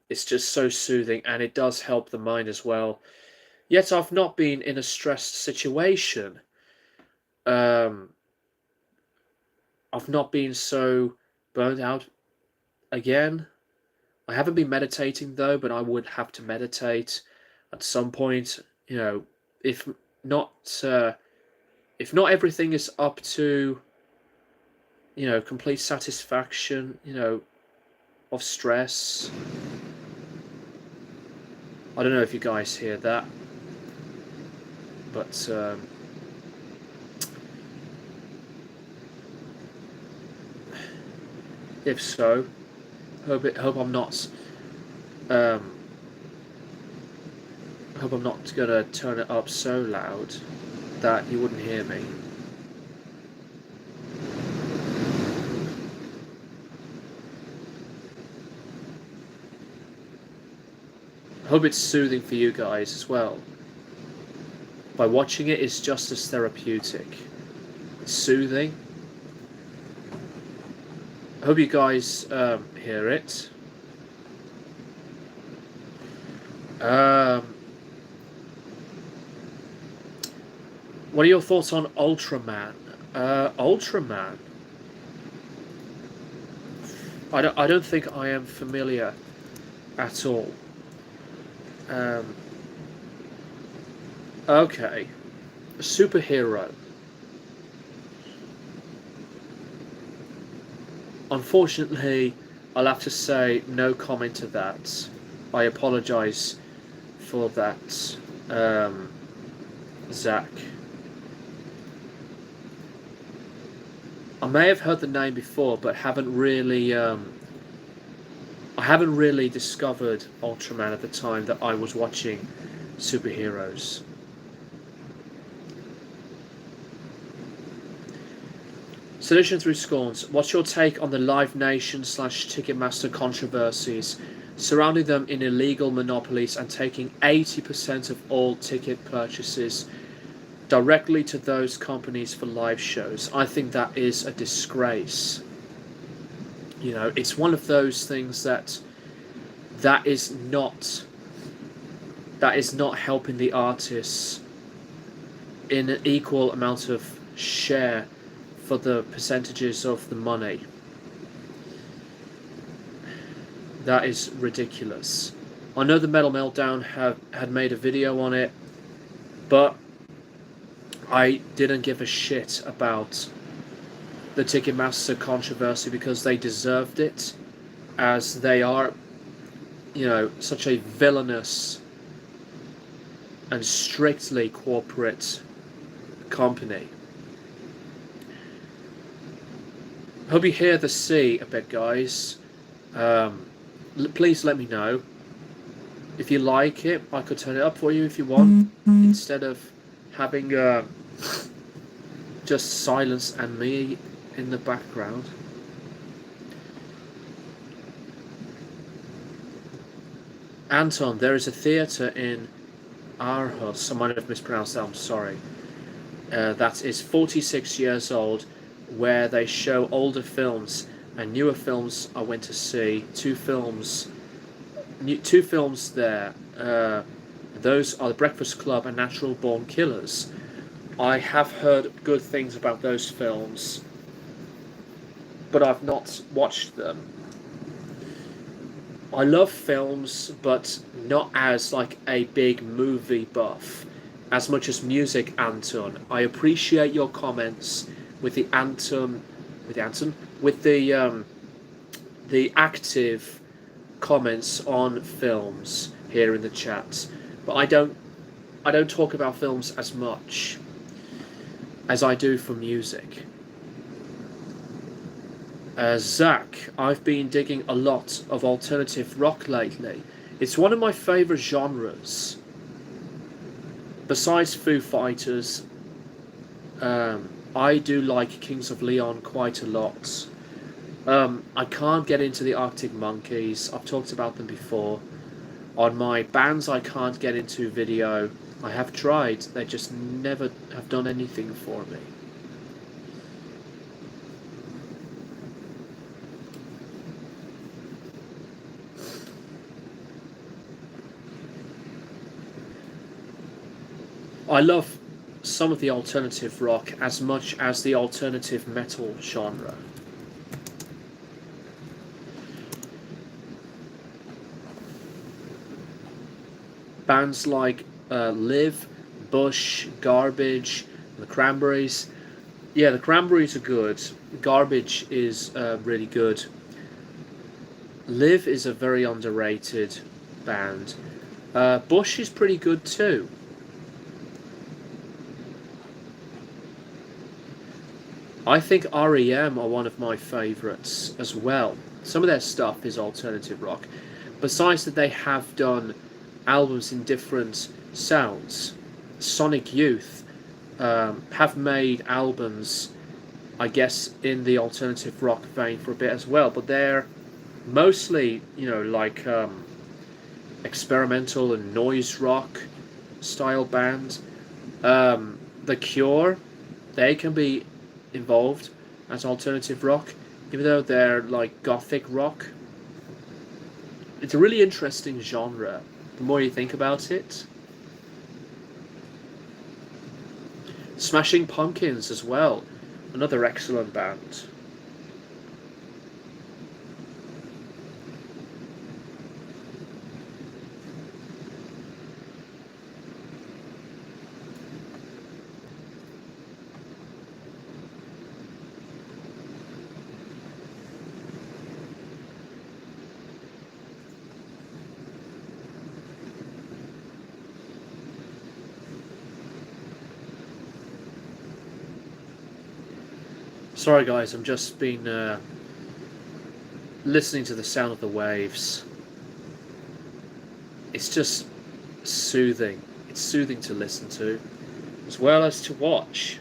It's just so soothing, and it does help the mind as well. Yet I've not been in a stressed situation. Um, I've not been so burnt out again. I haven't been meditating though, but I would have to meditate at some point. You know, if not, if not everything is up to, complete satisfaction, of stress. I don't know if you guys hear that, but if so, hope I'm not um, hope I'm not gonna turn it up so loud that you wouldn't hear me. I hope it's soothing for you guys as well. By watching it, it's just as therapeutic. It's soothing. I hope you guys hear it. What are your thoughts on Ultraman? Ultraman. I don't think I am familiar at all. Okay, a superhero. Unfortunately, I'll have to say no comment to that. I apologise for that, Zach. I may have heard the name before, but haven't really. I haven't really discovered Ultraman at the time that I was watching superheroes. Solution through Scorns. What's your take on the Live Nation / Ticketmaster controversies surrounding them in illegal monopolies and taking 80% of all ticket purchases directly to those companies for live shows? I think that is a disgrace. It's one of those things that is not helping the artists in an equal amount of share for the percentages of the money. That is ridiculous. I know the Metal Meltdown had made a video on it, but I didn't give a shit about the Ticketmaster controversy because they deserved it, as they are, such a villainous and strictly corporate company. Hope you hear the sea a bit, guys. Please let me know. If you like it, I could turn it up for you if you want, instead of having just silence and me in the background. Anton, there is a theatre in Aarhus. I might have mispronounced that, I'm sorry. That is 46 years old, where they show older films and newer films. I went to see two films there. Those are The Breakfast Club and Natural Born Killers. I have heard good things about those films, but I've not watched them. I love films, but not as like a big movie buff, as much as music, Anton. I appreciate your comments with the active comments on films here in the chat, but I I don't talk about films as much as I do for music. Zach, I've been digging a lot of alternative rock lately. It's one of my favourite genres. Besides Foo Fighters, I do like Kings of Leon quite a lot. I can't get into the Arctic Monkeys. I've talked about them before. On my bands I can't get into video, I have tried. They just never have done anything for me. I love some of the alternative rock as much as the alternative metal genre. Bands like Live, Bush, Garbage, the Cranberries. Yeah, the Cranberries are good. Garbage is really good. Live is a very underrated band. Bush is pretty good too. I think REM are one of my favourites as well. Some of their stuff is alternative rock. Besides that, they have done albums in different sounds. Sonic Youth have made albums, I guess, in the alternative rock vein for a bit as well, but they're mostly, like experimental and noise rock style band. The Cure, they can be involved as alternative rock, even though they're like gothic rock. It's a really interesting genre, the more you think about it. Smashing Pumpkins as well, another excellent band. Sorry guys, I'm just been listening to the sound of the waves. It's just soothing. It's soothing to listen to, as well as to watch.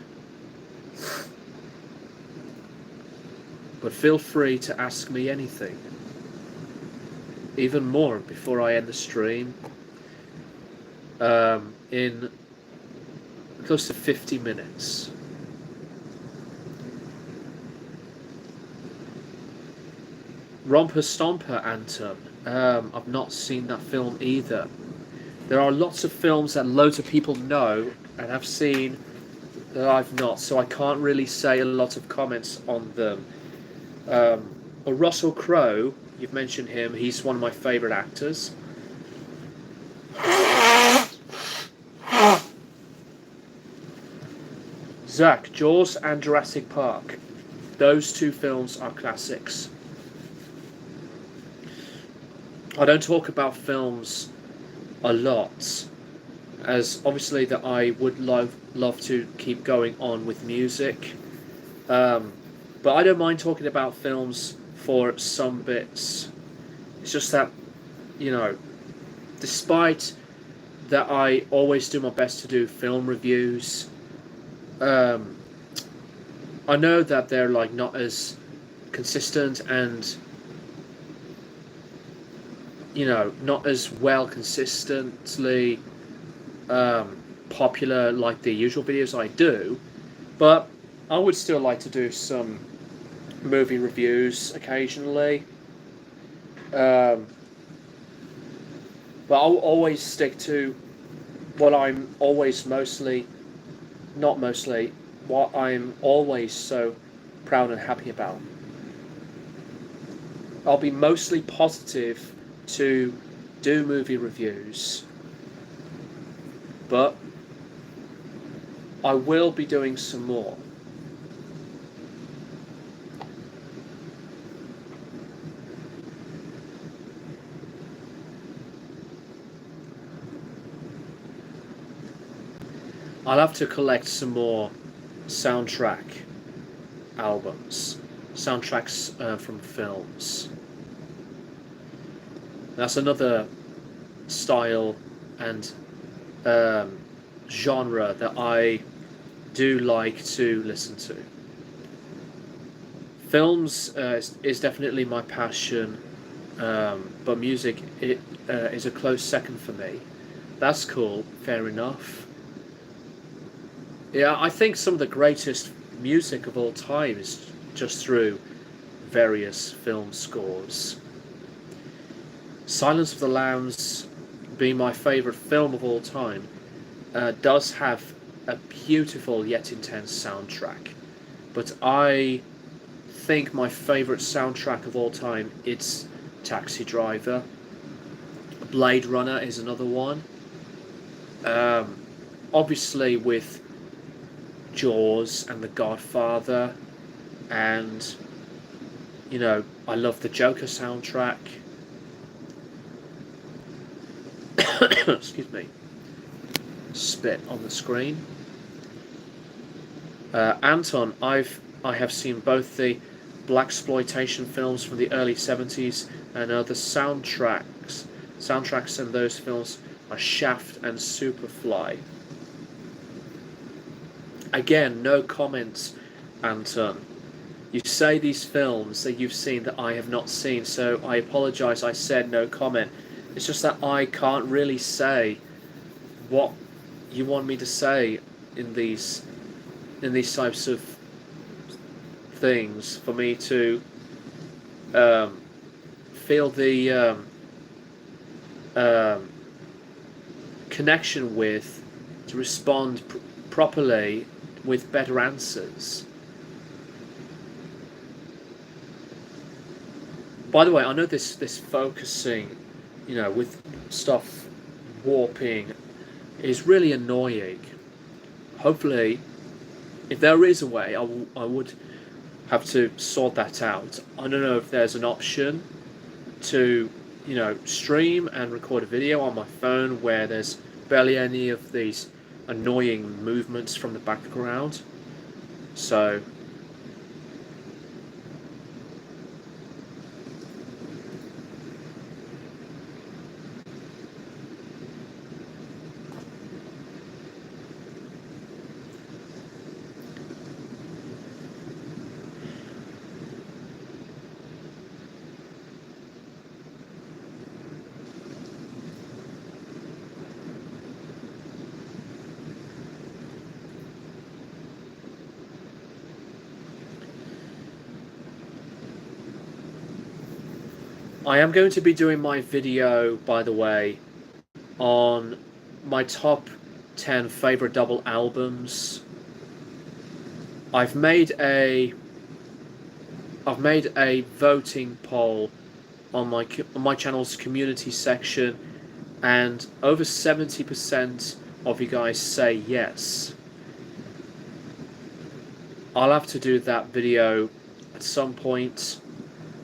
But feel free to ask me anything. Even more before I end the stream. In close to 50 minutes. Romper Stomper Anthem. I've not seen that film either. There are lots of films that loads of people know and have seen that I've not, so I can't really say a lot of comments on them. But Russell Crowe, you've mentioned him, he's one of my favourite actors. Zach, Jaws and Jurassic Park. Those two films are classics. I don't talk about films a lot, as obviously that I would love to keep going on with music, but I don't mind talking about films for some bits. It's just that, despite that I always do my best to do film reviews, I know that they're like not as consistent and not as well consistently popular like the usual videos I do, but I would still like to do some movie reviews occasionally. But I'll always stick to what I'm always what I'm always so proud and happy about. I'll be mostly positive to do movie reviews, but I will be doing some more. I'll have to collect some more soundtrack albums, soundtracks from films. That's another style and genre that I do like to listen to. Films is definitely my passion, but music is a close second for me. That's cool, fair enough. Yeah, I think some of the greatest music of all time is just through various film scores. Silence of the Lambs, being my favourite film of all time, does have a beautiful yet intense soundtrack. But I think my favourite soundtrack of all time it's Taxi Driver. Blade Runner is another one. Obviously with Jaws and The Godfather, and I love the Joker soundtrack. Excuse me. Spit on the screen. Anton, I have seen both the blaxploitation films from the early 70s and the soundtracks in those films are Shaft and Superfly. Again, no comments, Anton. You say these films that you've seen that I have not seen, so I apologise. I said no comment. It's just that I can't really say what you want me to say in these types of things for me to feel the connection with, to respond properly with better answers. By the way, I know this focusing, with stuff warping is really annoying. Hopefully, if there is a way, I would have to sort that out. I don't know if there's an option to, stream and record a video on my phone where there's barely any of these annoying movements from the background. So I am going to be doing my video, by the way, on my top 10 favourite double albums. I've made a voting poll on my channel's community section, and over 70% of you guys say yes. I'll have to do that video at some point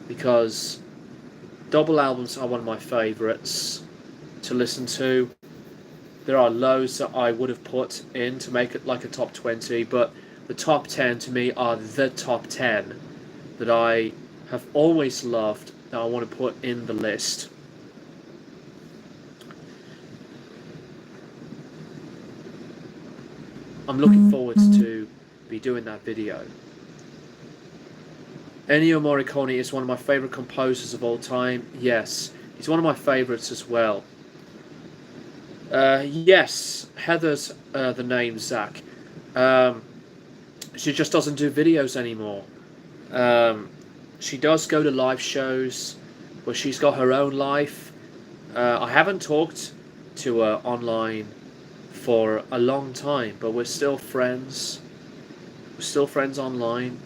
because double albums are one of my favourites to listen to. There are loads that I would have put in to make it like a top 20, but the top 10 to me are the top 10 that I have always loved, that I want to put in the list. I'm looking forward to be doing that video. Ennio Morricone is one of my favourite composers of all time. Yes, he's one of my favourites as well. Yes, Heather's the name, Zach. She just doesn't do videos anymore. She does go to live shows, but she's got her own life. I haven't talked to her online for a long time, but we're still friends. We're still friends online.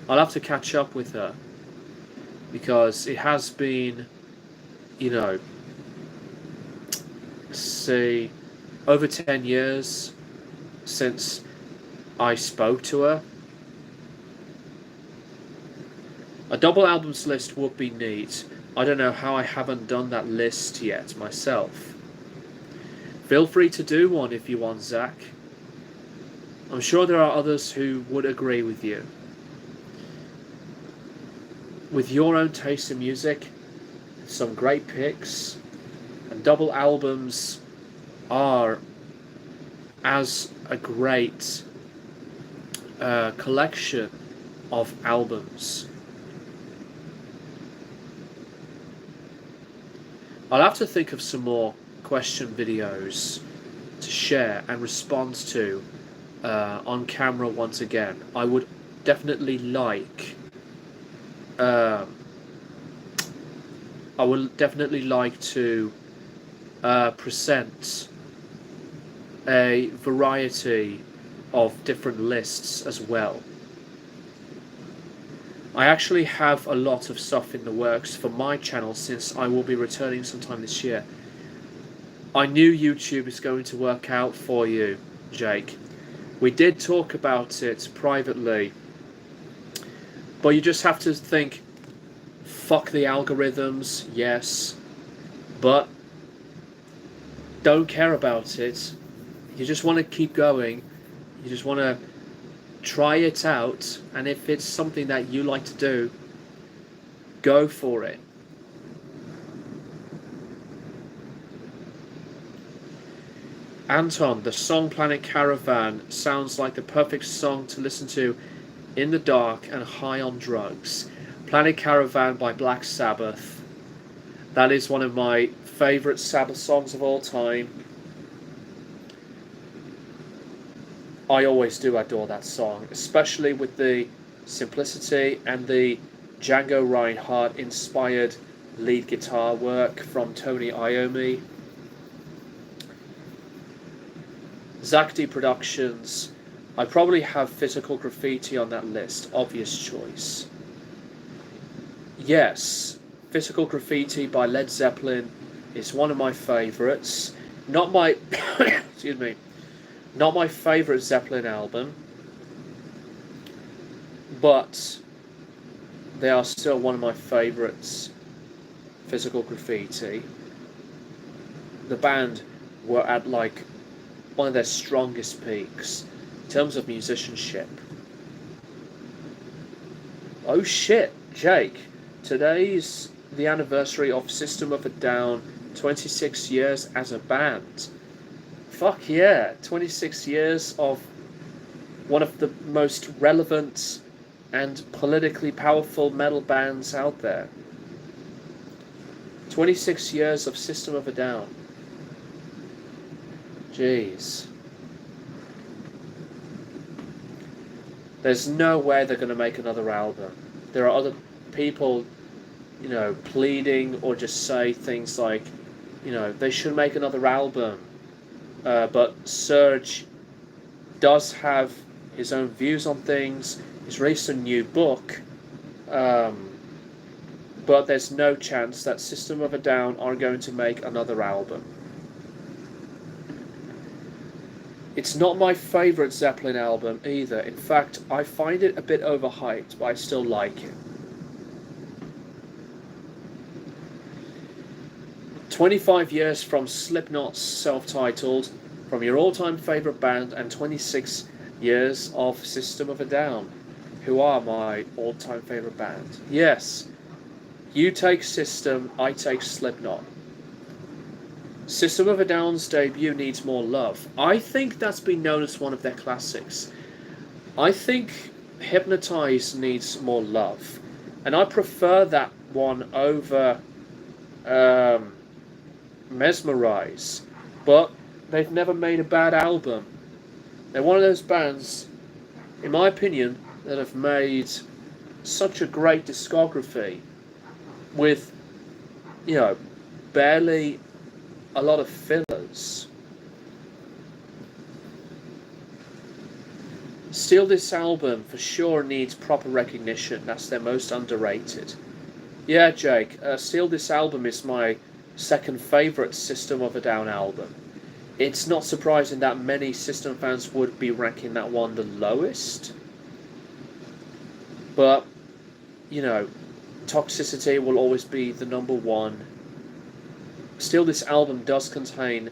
I'll have to catch up with her because it has been, say, over 10 years since I spoke to her. A double albums list would be neat. I don't know how I haven't done that list yet myself. Feel free to do one if you want, Zach. I'm sure there are others who would agree with you. With your own taste in music, some great picks, and double albums are as a great collection of albums. I'll have to think of some more question videos to share and respond to on camera once again. I would definitely like to present a variety of different lists as well. I actually have a lot of stuff in the works for my channel since I will be returning sometime this year. I knew YouTube is going to work out for you, Jake. We did talk about it privately, but you just have to think, fuck the algorithms, yes, but don't care about it. You just want to keep going. You just want to try it out, and if it's something that you like to do, go for it. Anton, the song Planet Caravan sounds like the perfect song to listen to in the dark and high on drugs. Planet Caravan by Black Sabbath. That is one of my favourite Sabbath songs of all time. I always do adore that song, especially with the simplicity and the Django Reinhardt inspired lead guitar work from Tony Iommi. Zach D Productions, I probably have Physical Graffiti on that list, obvious choice. Yes, Physical Graffiti by Led Zeppelin is one of my favourites. Not my excuse me, not my favourite Zeppelin album, but they are still one of my favourites. Physical Graffiti. The band were at like one of their strongest peaks in terms of musicianship. Oh shit, Jake, today's the anniversary of System of a Down, 26 years as a band. Fuck yeah, 26 years of one of the most relevant and politically powerful metal bands out there. 26 years of System of a Down. Jeez. There's no way they're going to make another album. There are other people, you know, pleading or just say things like, you know, they should make another album. But Serge does have his own views on things. He's released a new book. But there's no chance that System of a Down are going to make another album. It's not my favourite Zeppelin album either. In fact, I find it a bit overhyped, but I still like it. 25 years from Slipknot's self-titled, from your all-time favourite band, and 26 years of System of a Down, who are my all-time favourite band. Yes, you take System, I take Slipknot. System of a Down's debut needs more love. I think that's been known as one of their classics. I think Hypnotize needs more love. And I prefer that one over Mesmerize. But they've never made a bad album. They're one of those bands, in my opinion, that have made such a great discography with, you know, barely a lot of fillers. Still, this album for sure needs proper recognition. That's their most underrated. Yeah, Jake, Still This Album is my second favourite System of a Down album. It's not surprising that many System fans would be ranking that one the lowest. But, you know, Toxicity will always be the number one. Still, this album does contain,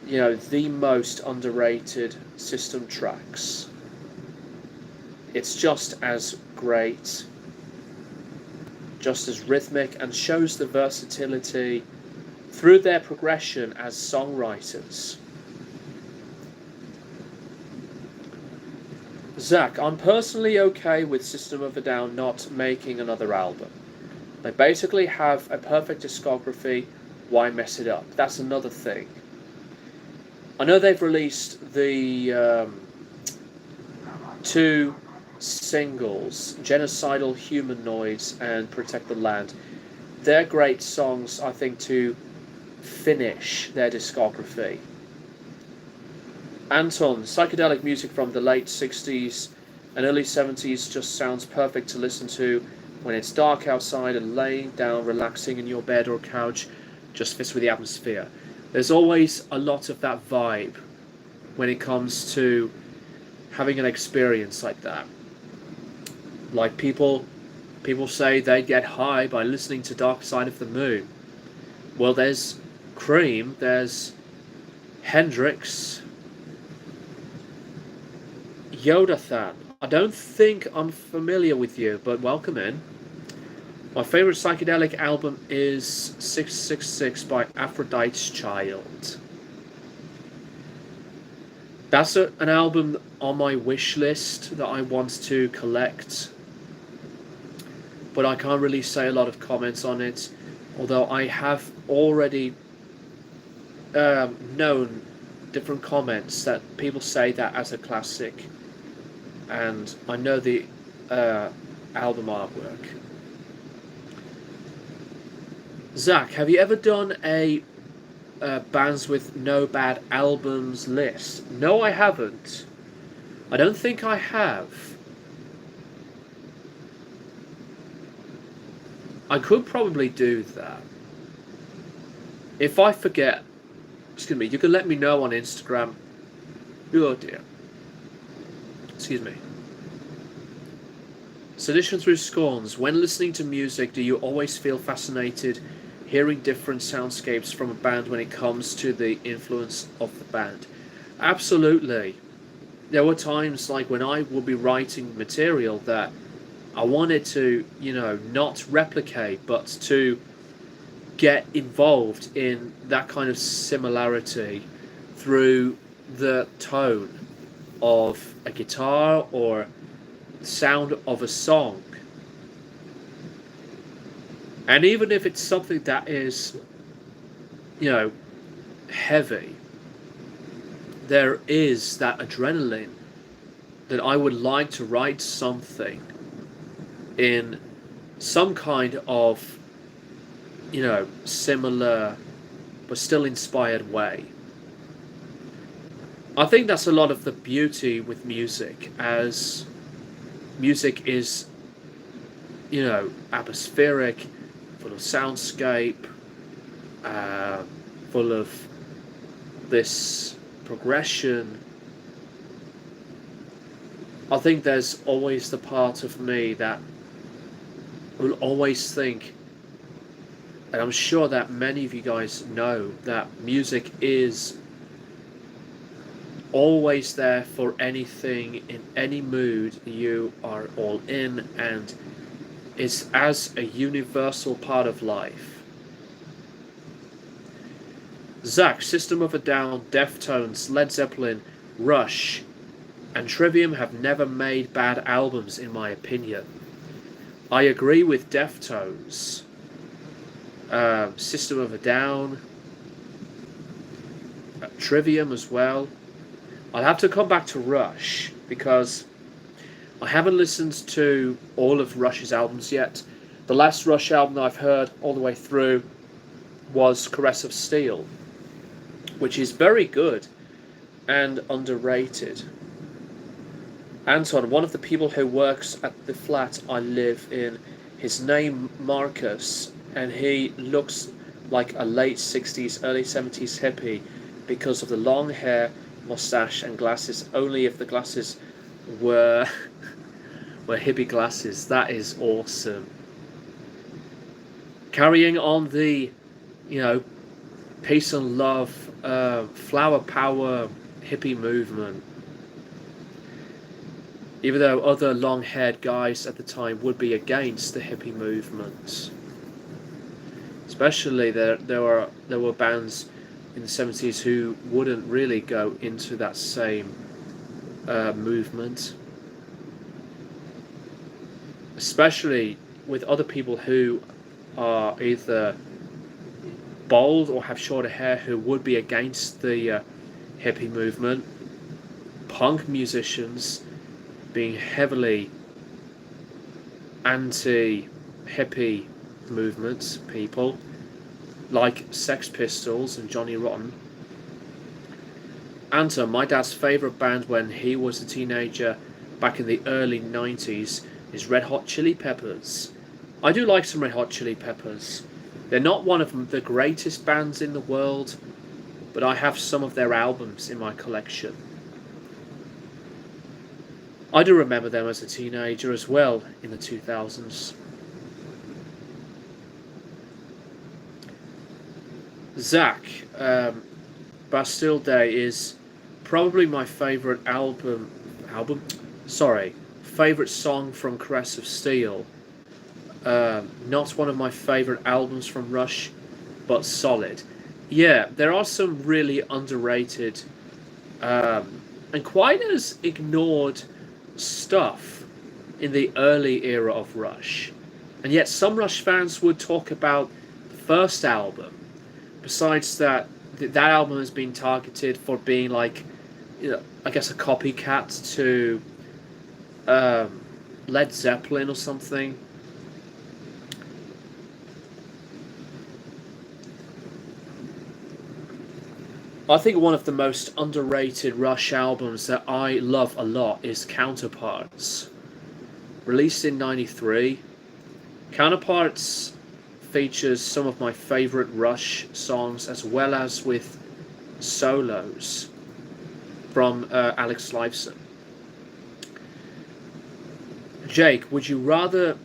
the most underrated System tracks. It's just as great, just as rhythmic, and shows the versatility through their progression as songwriters. Zach, I'm personally okay with System of a Down not making another album. They basically have a perfect discography, why mess it up? That's another thing. I know they've released the two singles, Genocidal Humanoids and Protect the Land. They're great songs, I think, to finish their discography. Anton, psychedelic music from the late 60s and early 70s just sounds perfect to listen to when it's dark outside and laying down relaxing in your bed or couch. Just fits with the atmosphere. There's always a lot of that vibe when it comes to having an experience like that. Like people say they get high by listening to Dark Side of the Moon. Well, there's Cream, there's Hendrix, Yodathan. I don't think I'm familiar with you, but welcome in. My favourite psychedelic album is 666 by Aphrodite's Child. That's an album on my wish list that I want to collect, but I can't really say a lot of comments on it, although I have already known different comments that people say that as a classic, and I know the album artwork. Zach, have you ever done a bands with no bad albums list? No, I haven't. I don't think I have. I could probably do that. If I forget, excuse me, you can let me know on Instagram. Oh dear. Excuse me. Sedition through Scorns. When listening to music, do you always feel fascinated hearing different soundscapes from a band when it comes to the influence of the band? Absolutely. There were times like when I would be writing material that I wanted to, not replicate, but to get involved in that kind of similarity through the tone of a guitar or sound of a song. And even if it's something that is, heavy, there is that adrenaline that I would like to write something in some kind of, similar but still inspired way. I think that's a lot of the beauty with music, as music is, atmospheric, full of soundscape, full of this progression. I think there's always the part of me that will always think, and I'm sure that many of you guys know, that music is always there for anything, in any mood you are all in, and is as a universal part of life. Zach, System of a Down, Deftones, Led Zeppelin, Rush, and Trivium have never made bad albums in my opinion. I agree with Deftones. System of a Down, Trivium as well. I'll have to come back to Rush because I haven't listened to all of Rush's albums yet. The last Rush album that I've heard all the way through was Caress of Steel, which is very good and underrated. Anton, one of the people who works at the flat I live in, his name Marcus, and he looks like a late 60s, early 70s hippie because of the long hair, mustache and glasses, only if the glasses were hippie glasses. That is awesome. Carrying on the, peace and love flower power hippie movement. Even though other long-haired guys at the time would be against the hippie movement, especially there were bands in the 70s who wouldn't really go into that same movement, especially with other people who are either bald or have shorter hair who would be against the hippie movement. Punk musicians being heavily anti-hippie movement people, like Sex Pistols and Johnny Rotten. Anton, my dad's favourite band when he was a teenager back in the early 90s is Red Hot Chili Peppers. I do like some Red Hot Chili Peppers. They're not one of the greatest bands in the world, but I have some of their albums in my collection. I do remember them as a teenager as well in the 2000s. Zach, Bastille Day is probably my favourite favourite song from Caress of Steel. Not one of my favourite albums from Rush, but solid. Yeah, there are some really underrated and quite as ignored stuff in the early era of Rush. And yet some Rush fans would talk about the first album. Besides that, that album has been targeted for being like, I guess a copycat to Led Zeppelin or something. I think one of the most underrated Rush albums that I love a lot is Counterparts. Released in '93, Counterparts features some of my favourite Rush songs as well as with solos from Alex Lifeson. Jake, would rather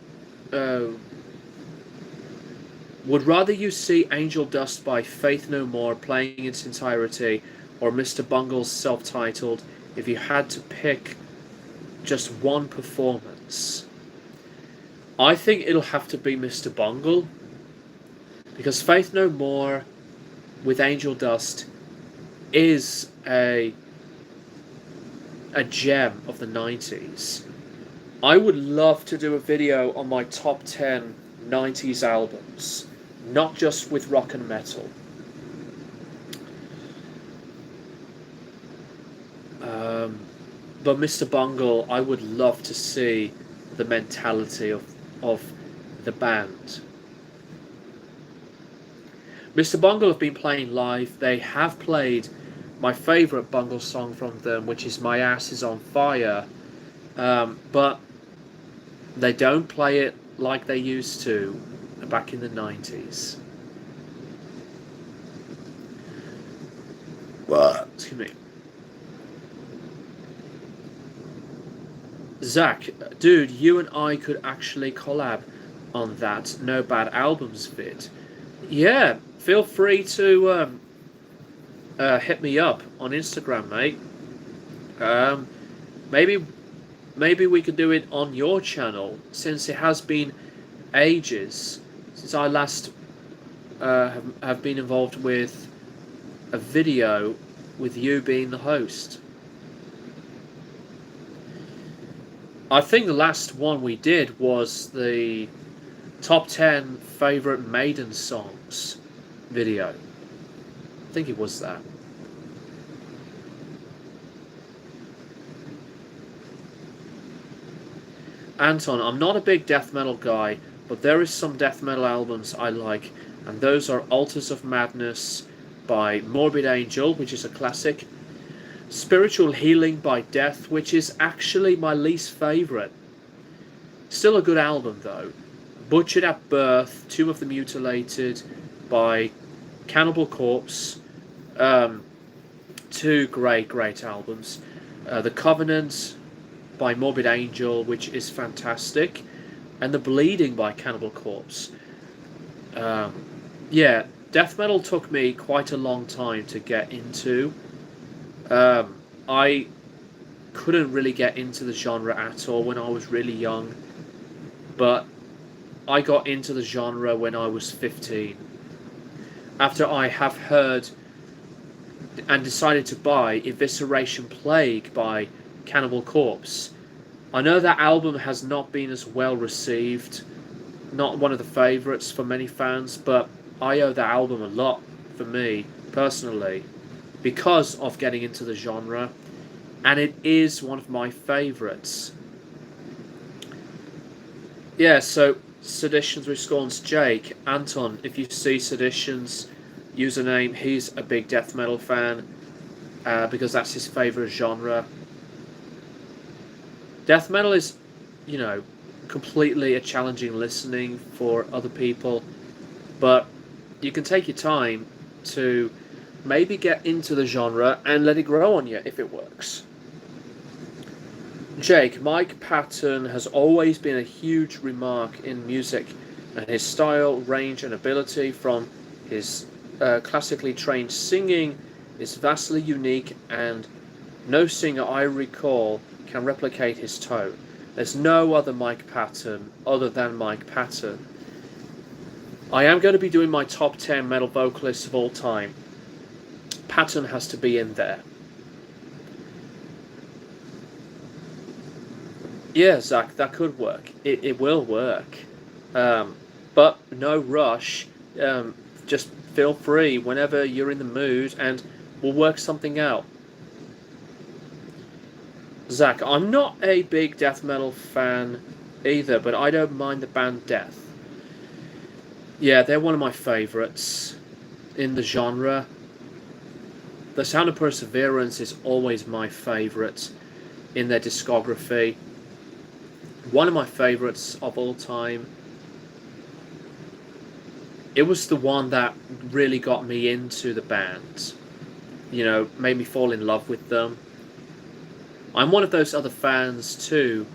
you see Angel Dust by Faith No More playing in its entirety or Mr. Bungle's self-titled if you had to pick just one performance? I think it'll have to be Mr. Bungle, because Faith No More with Angel Dust is a gem of the 90s. I would love to do a video on my top 10 90s albums, not just with rock and metal. But Mr. Bungle, I would love to see the mentality of the band. Mr. Bungle have been playing live. They have played my favourite Bungle song from them, which is My Ass Is On Fire, but they don't play it like they used to back in the 90s. What? Excuse me. Zach, dude, you and I could actually collab on that No Bad Albums vid. Yeah, feel free to hit me up on Instagram, mate. Maybe we could do it on your channel, since it has been ages since I last have been involved with a video with you being the host. I think the last one we did was the top 10 favourite Maiden songs video. I think it was that. Anton, I'm not a big death metal guy, but there is some death metal albums I like, and those are Altars of Madness by Morbid Angel, which is a classic, Spiritual Healing by Death, which is actually my least favourite. Still a good album though. Butchered at Birth, Tomb of the Mutilated by Cannibal Corpse. Two great albums. The Covenant by Morbid Angel, which is fantastic, and The Bleeding by Cannibal Corpse. Yeah, death metal took me quite a long time to get into. I couldn't really get into the genre at all when I was really young, but I got into the genre when I was 15. After I have heard and decided to buy Evisceration Plague by Cannibal Corpse. I know that album has not been as well received, not one of the favourites for many fans, but I owe that album a lot for me, personally, because of getting into the genre, and it is one of my favourites. Yeah, so Seditions with Scorns Jake. Anton, if you see Seditions username, he's a big death metal fan, because that's his favourite genre. Death metal is, you know, completely a challenging listening for other people, but you can take your time to maybe get into the genre and let it grow on you if it works. Jake, Mike Patton has always been a huge remark in music, and his style, range and ability from his classically trained singing is vastly unique, and no singer I recall can replicate his tone. There's no other Mike Patton other than Mike Patton. I am going to be doing my top 10 metal vocalists of all time. Patton has to be in there. Yeah, Zach, that could work. It will work. But no rush. Just feel free whenever you're in the mood and we'll work something out. Zach, I'm not a big death metal fan either, but I don't mind the band Death. Yeah, they're one of my favourites in the genre. The Sound of Perseverance is always my favourite in their discography. One of my favourites of all time. It was the one that really got me into the band. You know, made me fall in love with them. I'm one of those other fans too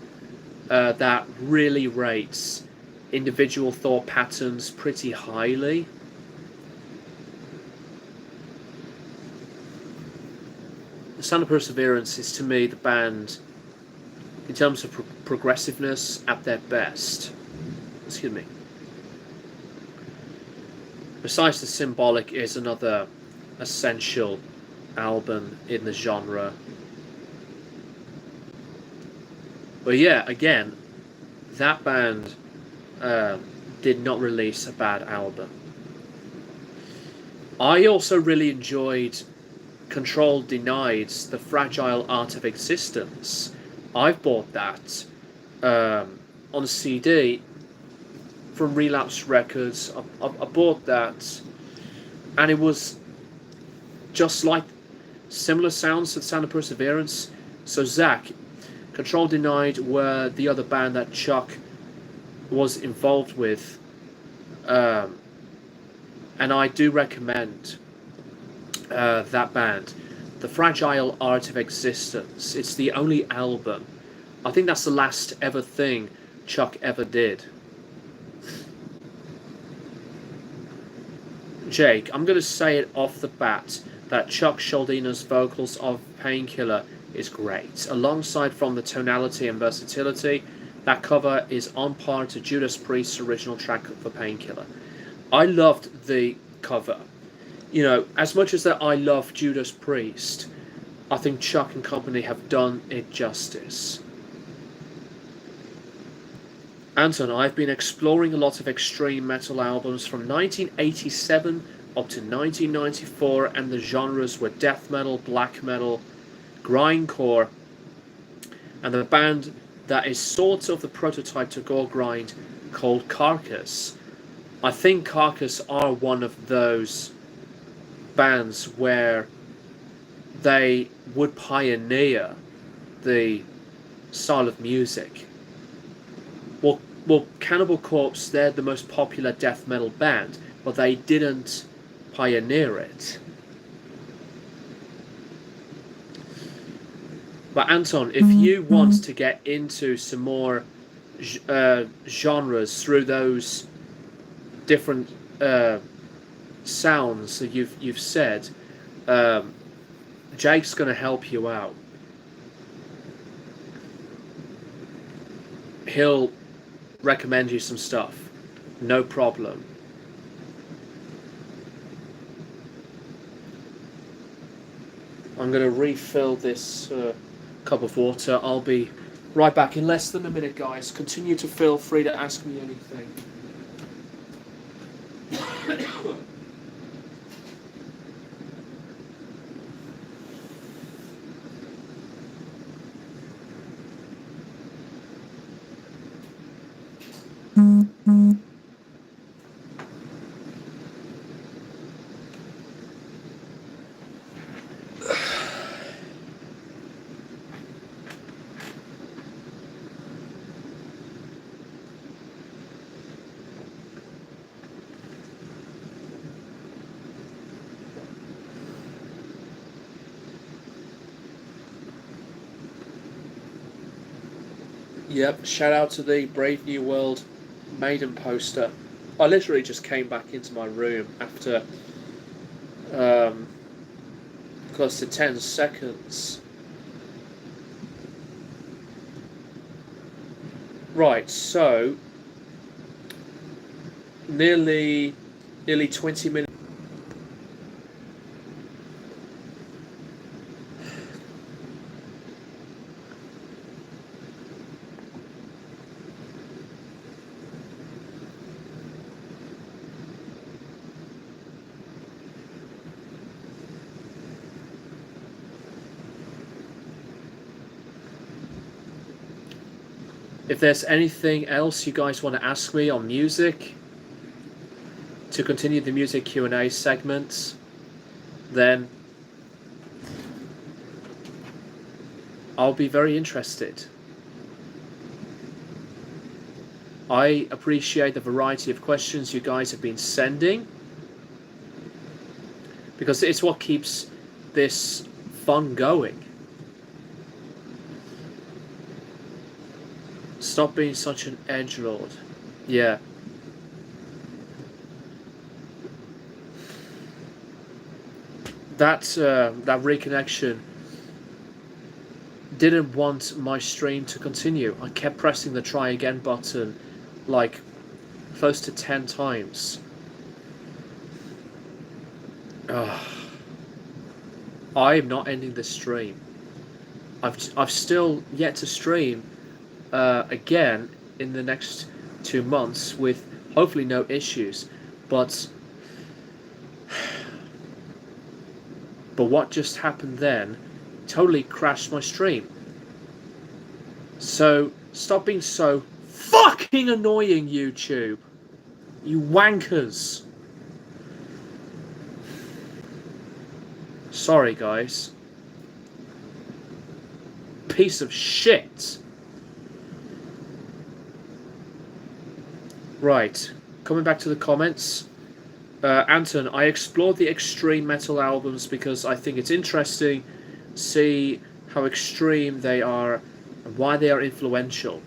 that really rates individual thought patterns pretty highly. The Sound of Perseverance is to me the band, in terms of progressiveness, at their best. Excuse me. Besides the Symbolic is another essential album in the genre. But yeah, again, that band did not release a bad album. I also really enjoyed Control Denied's The Fragile Art of Existence. I've bought that on CD from Relapse Records. I bought that, and it was just like similar sounds to the Sound of Perseverance. So Zach, Control Denied were the other band that Chuck was involved with, and I do recommend that band. The Fragile Art of Existence. It's the only album. I think that's the last ever thing Chuck ever did. Jake, I'm going to say it off the bat that Chuck Schuldina's vocals of Painkiller is great. Alongside from the tonality and versatility, that cover is on par to Judas Priest's original track for Painkiller. I loved the cover. You know, as much as that I love Judas Priest, I think Chuck and company have done it justice. Anton, I've been exploring a lot of extreme metal albums from 1987 up to 1994, and the genres were death metal, black metal, grindcore, and the band that is sort of the prototype to gore grind called Carcass. I think Carcass are one of those bands where they would pioneer the style of music. Well, Cannibal Corpse, they're the most popular death metal band, but they didn't pioneer it. But Anton, if you want to get into some more genres through those different sounds that you've said, um, Jake's gonna help you out. He'll recommend you some stuff. No problem. I'm gonna refill this cup of water. I'll be right back in less than a minute, guys. Continue to feel free to ask me anything. Yep, shout out to the Brave New World Maiden poster. I literally just came back into my room after um, close to 10 seconds. Right, so nearly 20 minutes. If there's anything else you guys want to ask me on music to continue the music Q&A segments, then I'll be very interested. I appreciate the variety of questions you guys have been sending, because it's what keeps this fun going. Stop being such an edgelord. Yeah. That reconnection didn't want my stream to continue. I kept pressing the try again button like close to 10 times. I am not ending this stream. I've still yet to stream again in the next 2 months with hopefully no issues, but what just happened then totally crashed my stream. So stop being so fucking annoying, YouTube, you wankers. Sorry guys, piece of shit. Right, coming back to the comments. Anton, I explored the extreme metal albums because I think it's interesting to see how extreme they are and why they are influential.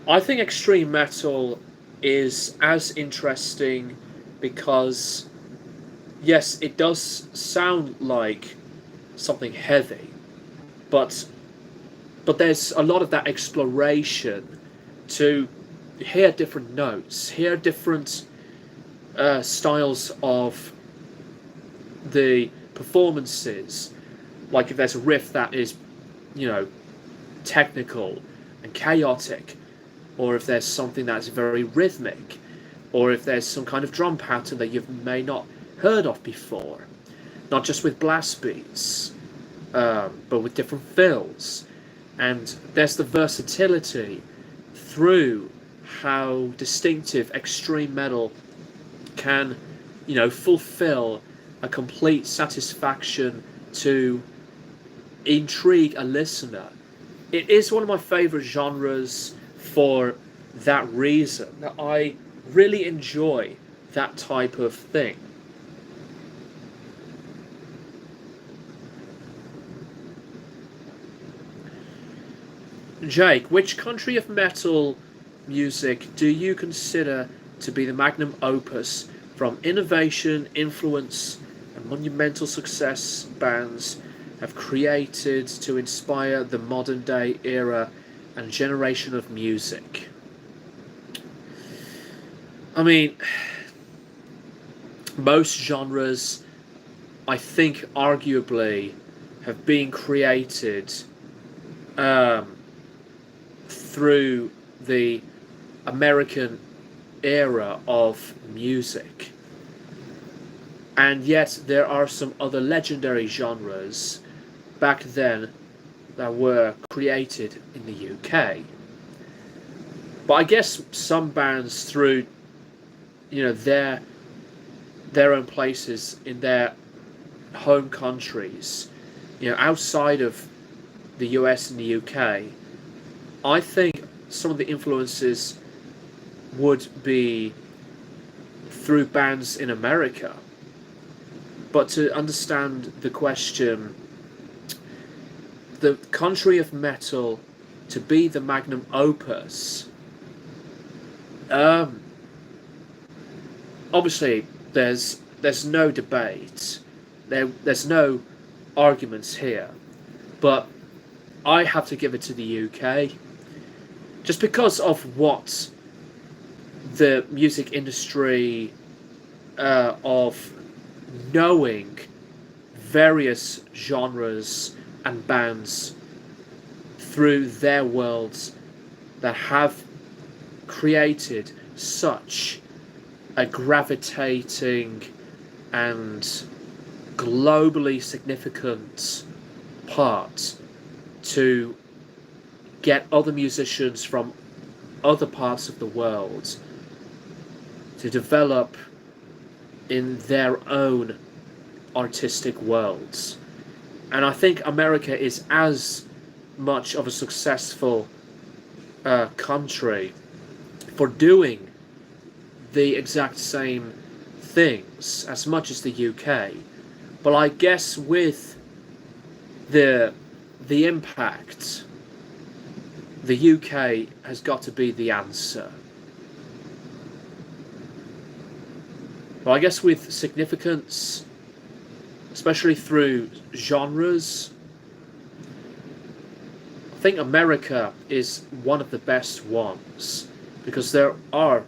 I think extreme metal is as interesting because, yes, it does sound like something heavy, but there's a lot of that exploration to hear different notes, hear different styles of the performances. Like if there's a riff that is, technical and chaotic, or if there's something that's very rhythmic, or if there's some kind of drum pattern that you may not heard of before, not just with blast beats, but with different fills. And there's the versatility through how distinctive extreme metal can, fulfill a complete satisfaction to intrigue a listener. It is one of my favorite genres for that reason. That I really enjoy that type of thing. Jake, which country of metal music do you consider to be the magnum opus from innovation, influence, and monumental success bands have created to inspire the modern day era and generation of music. I mean, most genres, I think, arguably, have been created through the American era of music. And yet, there are some other legendary genres back then that were created in the UK. But I guess some bands, through their own places in their home countries, outside of the US and the UK, I think some of the influences would be through bands in America. But to understand the question, the country of metal to be the magnum opus, obviously there's no debate, there's no arguments here, but I have to give it to the UK, just because of what the music industry, of knowing various genres and bands through their worlds that have created such a gravitating and globally significant part to get other musicians from other parts of the world to develop in their own artistic worlds. And I think America is as much of a successful country for doing the exact same things as much as the UK. But I guess with the impact, the UK has got to be the answer. But I guess with significance, especially through genres, I think America is one of the best ones, because there are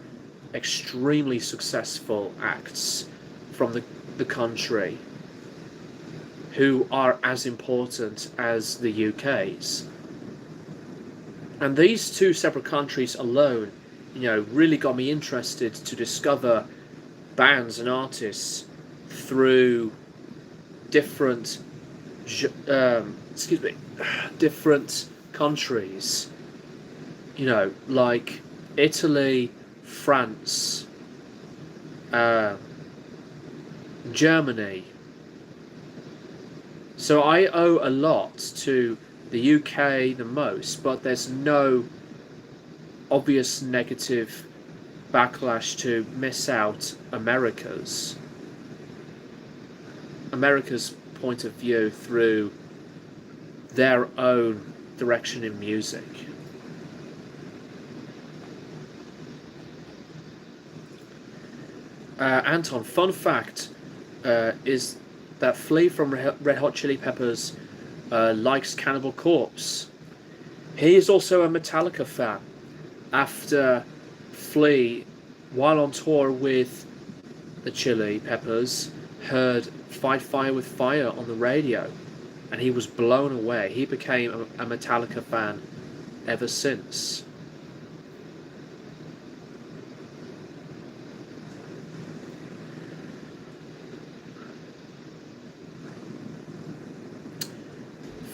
extremely successful acts from the country who are as important as the UK's. And these two separate countries alone, really got me interested to discover bands and artists through different different countries, like Italy, France, Germany. So I owe a lot to the UK the most, but there's no obvious negative backlash to miss out America's point of view through their own direction in music. Anton, fun fact is that Flea from Red Hot Chili Peppers likes Cannibal Corpse. He is also a Metallica fan. After Flea, while on tour with the Chili Peppers, heard Fight Fire with Fire on the radio, and he was blown away. He became a Metallica fan ever since.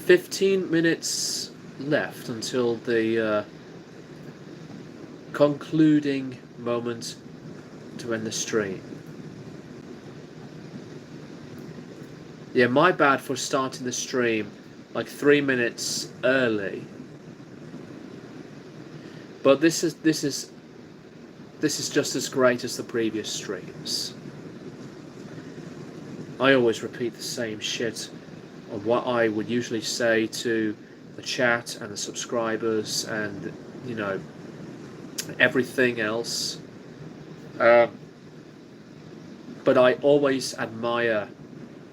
"15 minutes left until the concluding moment to end the stream." Yeah, my bad for starting the stream like 3 minutes early. But this is just as great as the previous streams. I always repeat the same shit on what I would usually say to the chat and the subscribers and everything else. but I always admire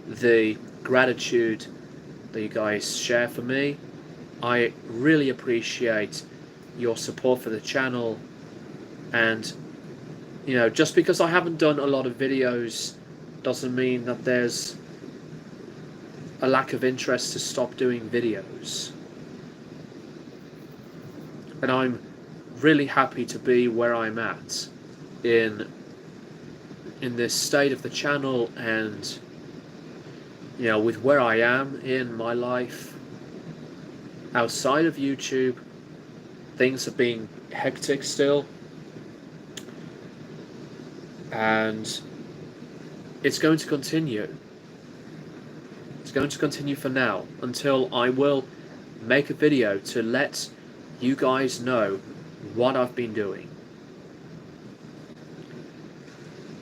the gratitude that you guys share for me. I really appreciate your support for the channel, and just because I haven't done a lot of videos doesn't mean that there's a lack of interest to stop doing videos. And I'm really happy to be where I'm at in this state of the channel, and with where I am in my life outside of YouTube. Things are being hectic still, and it's going to continue. It's going to continue for now, until I will make a video to let you guys know what I've been doing.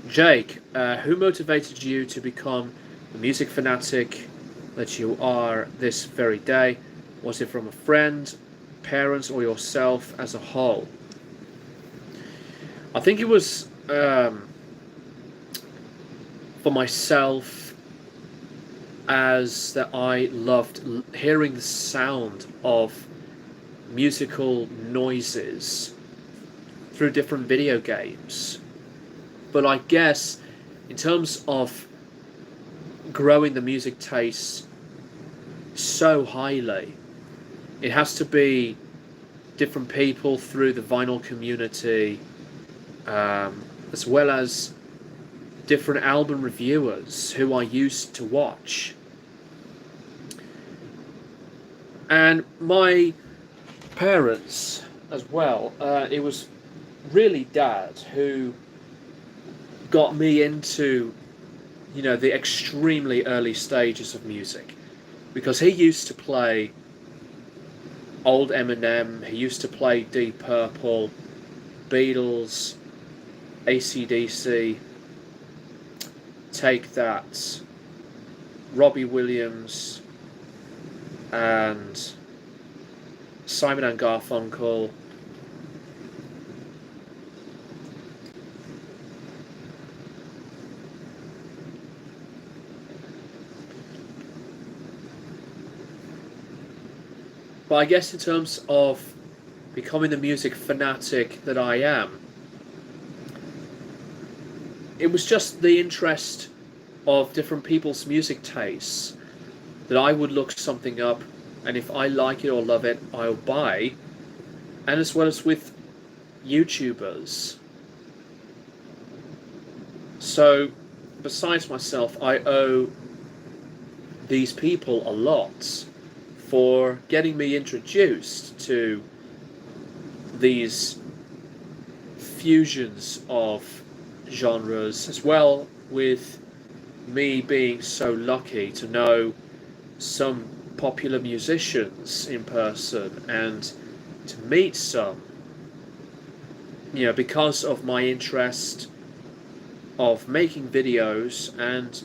Jake, who motivated you to become the music fanatic that you are this very day? Was it from a friend, parents, or yourself as a whole? I think it was for myself, as that I loved hearing the sound of musical noises through different video games. But I guess in terms of growing the music taste so highly, it has to be different people through the vinyl community, as well as different album reviewers who I used to watch. And my parents as well. It was really Dad who got me into the extremely early stages of music, because he used to play old Eminem, he used to play Deep Purple, Beatles, AC/DC, Take That, Robbie Williams, and Simon and Garfunkel. But I guess in terms of becoming the music fanatic that I am, it was just the interest of different people's music tastes, that I would look something up, and if I like it or love it, I'll buy. And as well as with YouTubers. So, besides myself, I owe these people a lot for getting me introduced to these fusions of genres, as well with me being so lucky to know some popular musicians in person and to meet some, because of my interest of making videos, and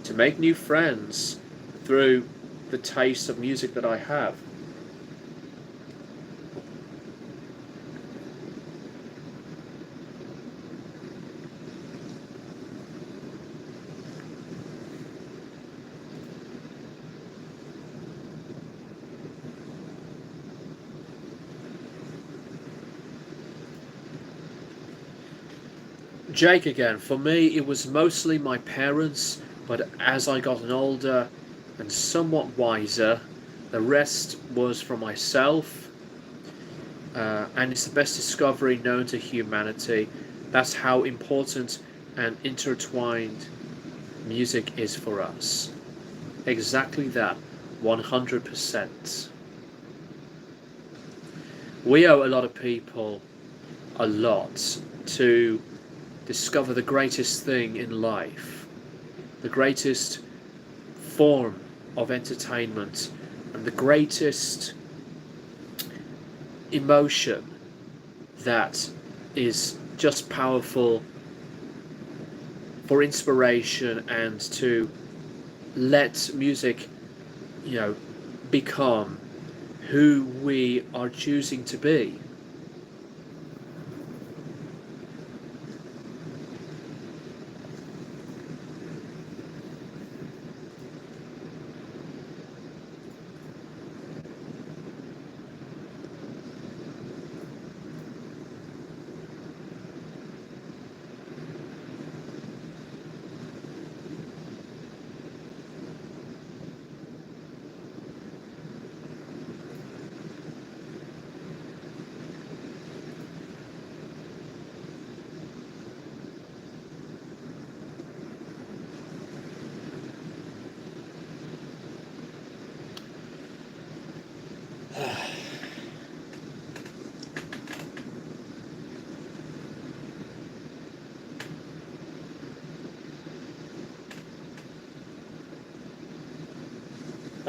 to make new friends through the taste of music that I have. Jake again, for me it was mostly my parents, but as I got older and somewhat wiser, the rest was from myself, and it's the best discovery known to humanity. That's how important and intertwined music is for us. Exactly that, 100%. We owe a lot of people a lot to discover the greatest thing in life, the greatest form of entertainment, and the greatest emotion that is just powerful for inspiration, and to let music, become who we are choosing to be.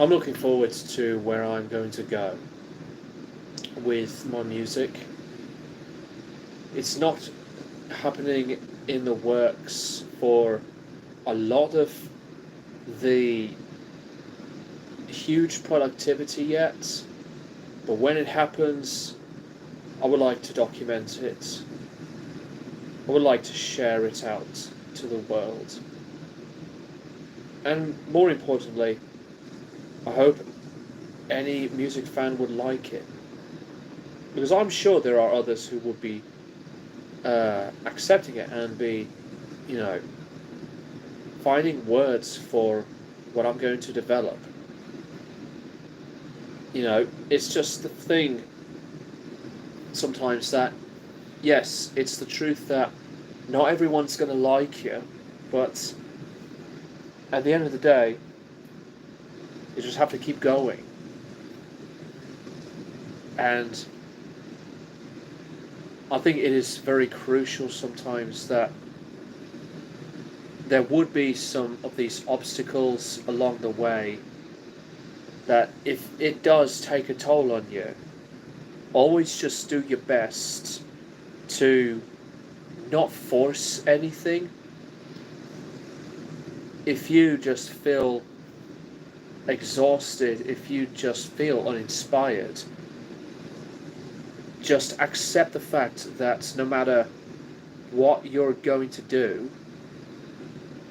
I'm looking forward to where I'm going to go with my music. It's not happening in the works for a lot of the huge productivity yet, but when it happens, I would like to document it. I would like to share it out to the world. And more importantly, I hope any music fan would like it. Because I'm sure there are others who would be accepting it and be, you know, finding words for what I'm going to develop. You know, it's just the thing sometimes that, yes, it's the truth that not everyone's going to like you, but at the end of the day, you just have to keep going. And I think it is very crucial sometimes that there would be some of these obstacles along the way, that if it does take a toll on you, always just do your best to not force anything. If you just feel exhausted, if you just feel uninspired, just accept the fact that no matter what you're going to do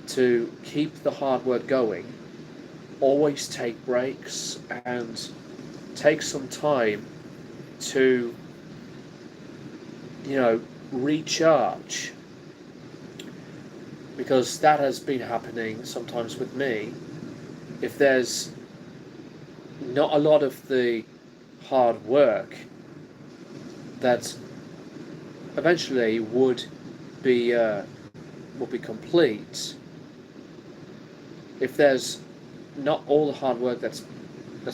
to keep the hard work going, always take breaks and take some time to, you know, recharge. Because that has been happening sometimes with me. If there's not a lot of the hard work that eventually would be complete, if there's not all the hard work that's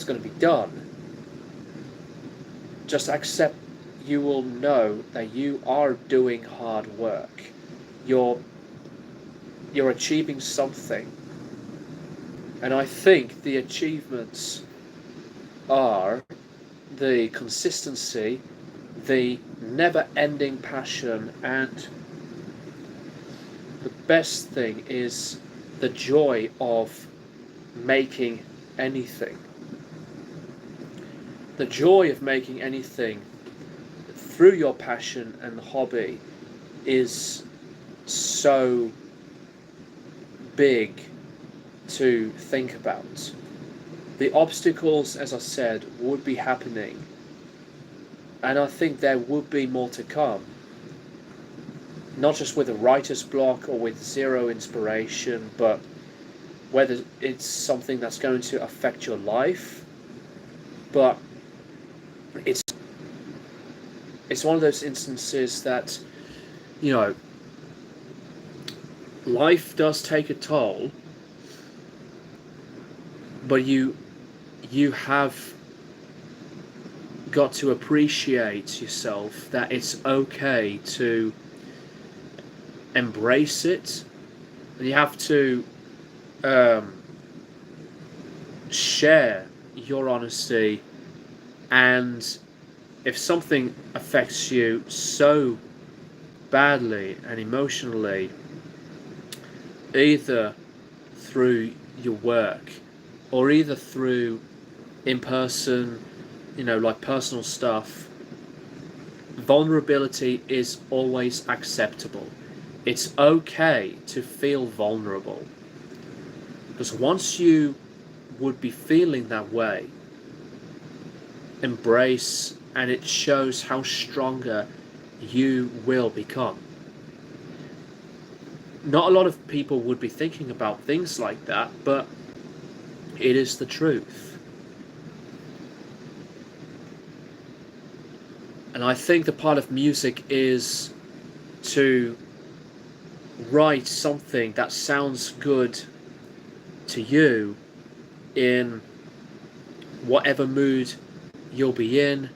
going to be done, just accept you will know that you are doing hard work. You're achieving something. And I think the achievements are the consistency, the never-ending passion, and the best thing is the joy of making anything. The joy of making anything through your passion and hobby is so big to think about. The obstacles, as I said, would be happening, and I think there would be more to come. Not just with a writer's block or with zero inspiration, but whether it's something that's going to affect your life. But it's one of those instances that, you know, life does take a toll, but you have got to appreciate yourself, that it's okay to embrace it, and you have to share your honesty. And if something affects you so badly and emotionally, either through your work or either through in-person, you know, like personal stuff, vulnerability is always acceptable. It's okay to feel vulnerable, because once you would be feeling that way, embrace, and it shows how stronger you will become. Not a lot of people would be thinking about things like that, but it is the truth. And I think the part of music is to write something that sounds good to you in whatever mood you'll be in.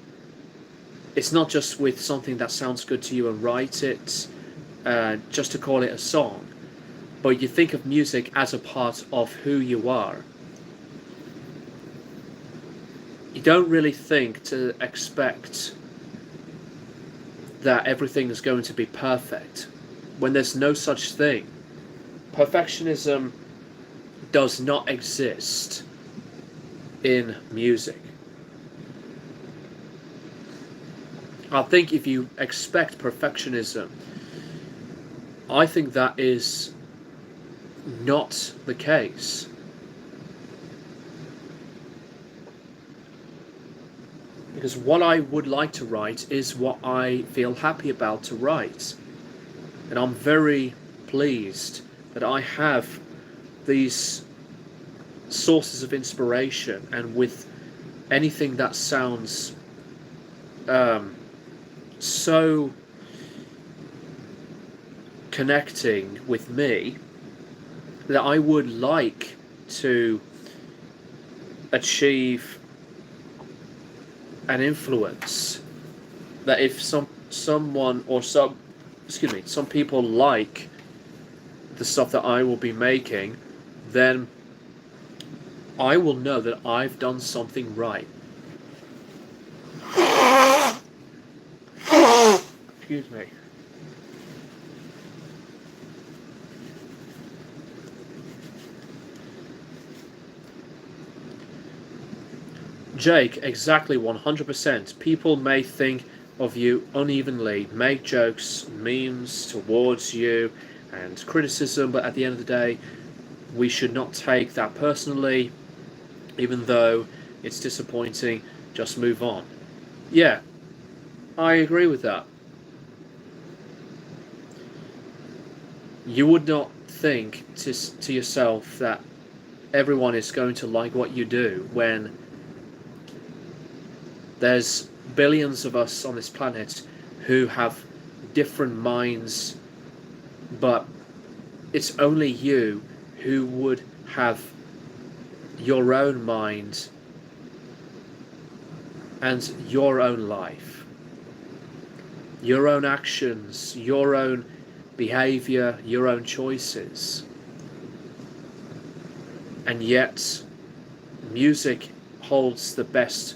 It's not just with something that sounds good to you and write it just to call it a song, but you think of music as a part of who you are. you don't really think to expect that everything is going to be perfect when there's no such thing. Perfectionism does not exist in music. I think if you expect perfectionism, I think that is not the case. Because what I would like to write is what I feel happy about to write. And I'm very pleased that I have these sources of inspiration, and with anything that sounds so connecting with me, that I would like to achieve an influence, that if some people like the stuff that I will be making, then I will know that I've done something right. Excuse me. Jake, exactly 100%. People may think of you unevenly, make jokes, memes towards you, and criticism, but at the end of the day, we should not take that personally, even though it's disappointing. Just move on. Yeah, I agree with that. You would not think to yourself that everyone is going to like what you do when there's billions of us on this planet who have different minds, but it's only you who would have your own mind and your own life, your own actions, your own behavior, your own choices. And yet, music holds the best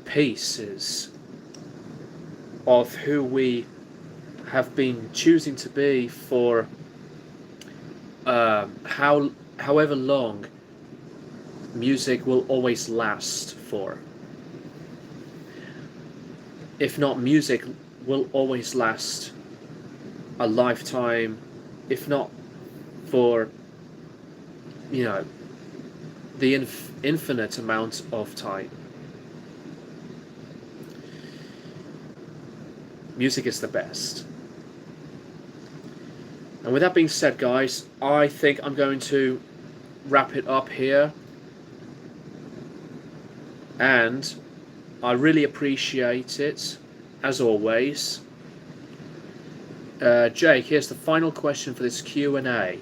pieces of who we have been choosing to be for however long music will always last for. If not, music will always last a lifetime, if not for, the infinite amount of time. Music is the best. And with that being said, guys, I think I'm going to wrap it up here. And I really appreciate it, as always. Jake, here's the final question for this Q&A.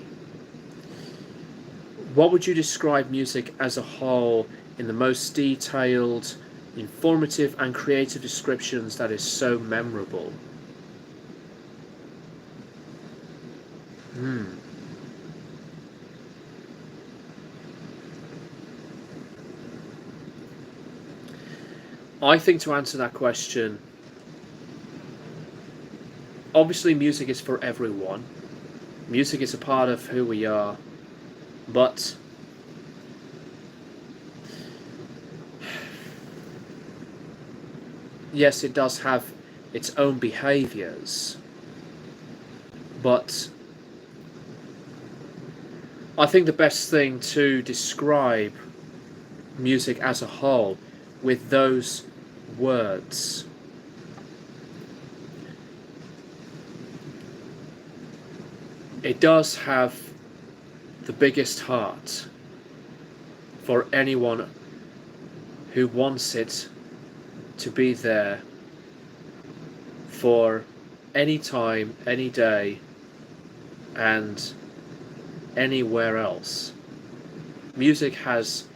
What would you describe music as a whole in the most detailed, informative and creative descriptions that is so memorable? I think to answer that question, obviously music is for everyone. Music is a part of who we are, but yes, it does have its own behaviors, but I think the best thing to describe music as a whole with those words it does have the biggest heart for anyone who wants it to be there for any time, any day, and anywhere else. Music has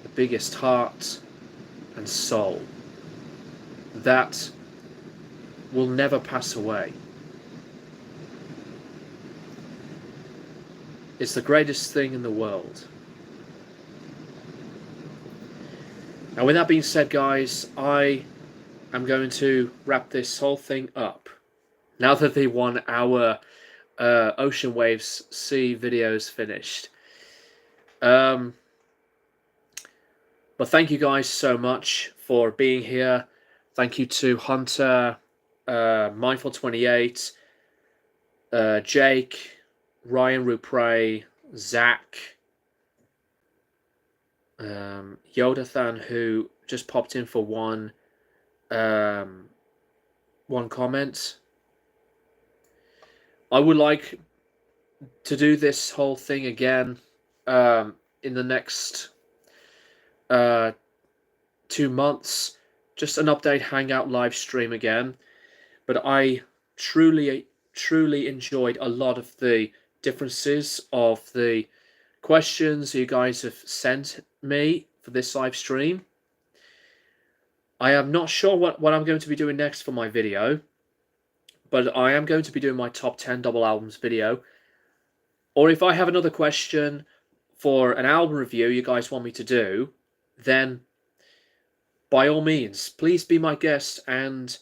the biggest heart and soul that will never pass away. It's the greatest thing in the world. And with that being said, guys, I am going to wrap this whole thing up. Now that the 1 hour Ocean Waves Sea videos finished. But thank you guys so much for being here. Thank you to Hunter, Mindful28, Jake, Ryan Rupre, Zach, Yodathan, who just popped in for one comment. I would like to do this whole thing again in the next 2 months. Just an update hangout live stream again. But I truly enjoyed a lot of the differences of the questions you guys have sent me for this live stream. I am not sure what I'm going to be doing next for my video, but I am going to be doing my top 10 double albums video. Or if I have another question for an album review you guys want me to do, then by all means, please be my guest, and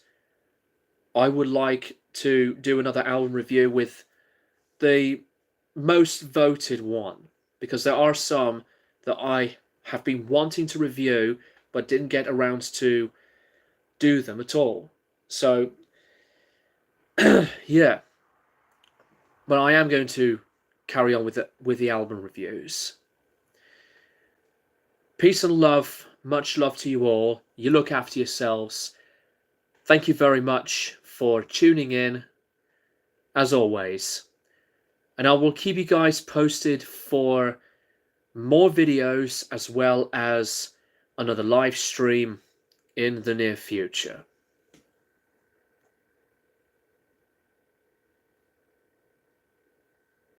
I would like to do another album review with the most voted one, because there are some that I have been wanting to review but didn't get around to do them at all. So yeah, but I am going to carry on with the album reviews. Peace and love, much love to you all. You look after yourselves. Thank you very much for tuning in, as always. And I will keep you guys posted for more videos as well as another live stream in the near future.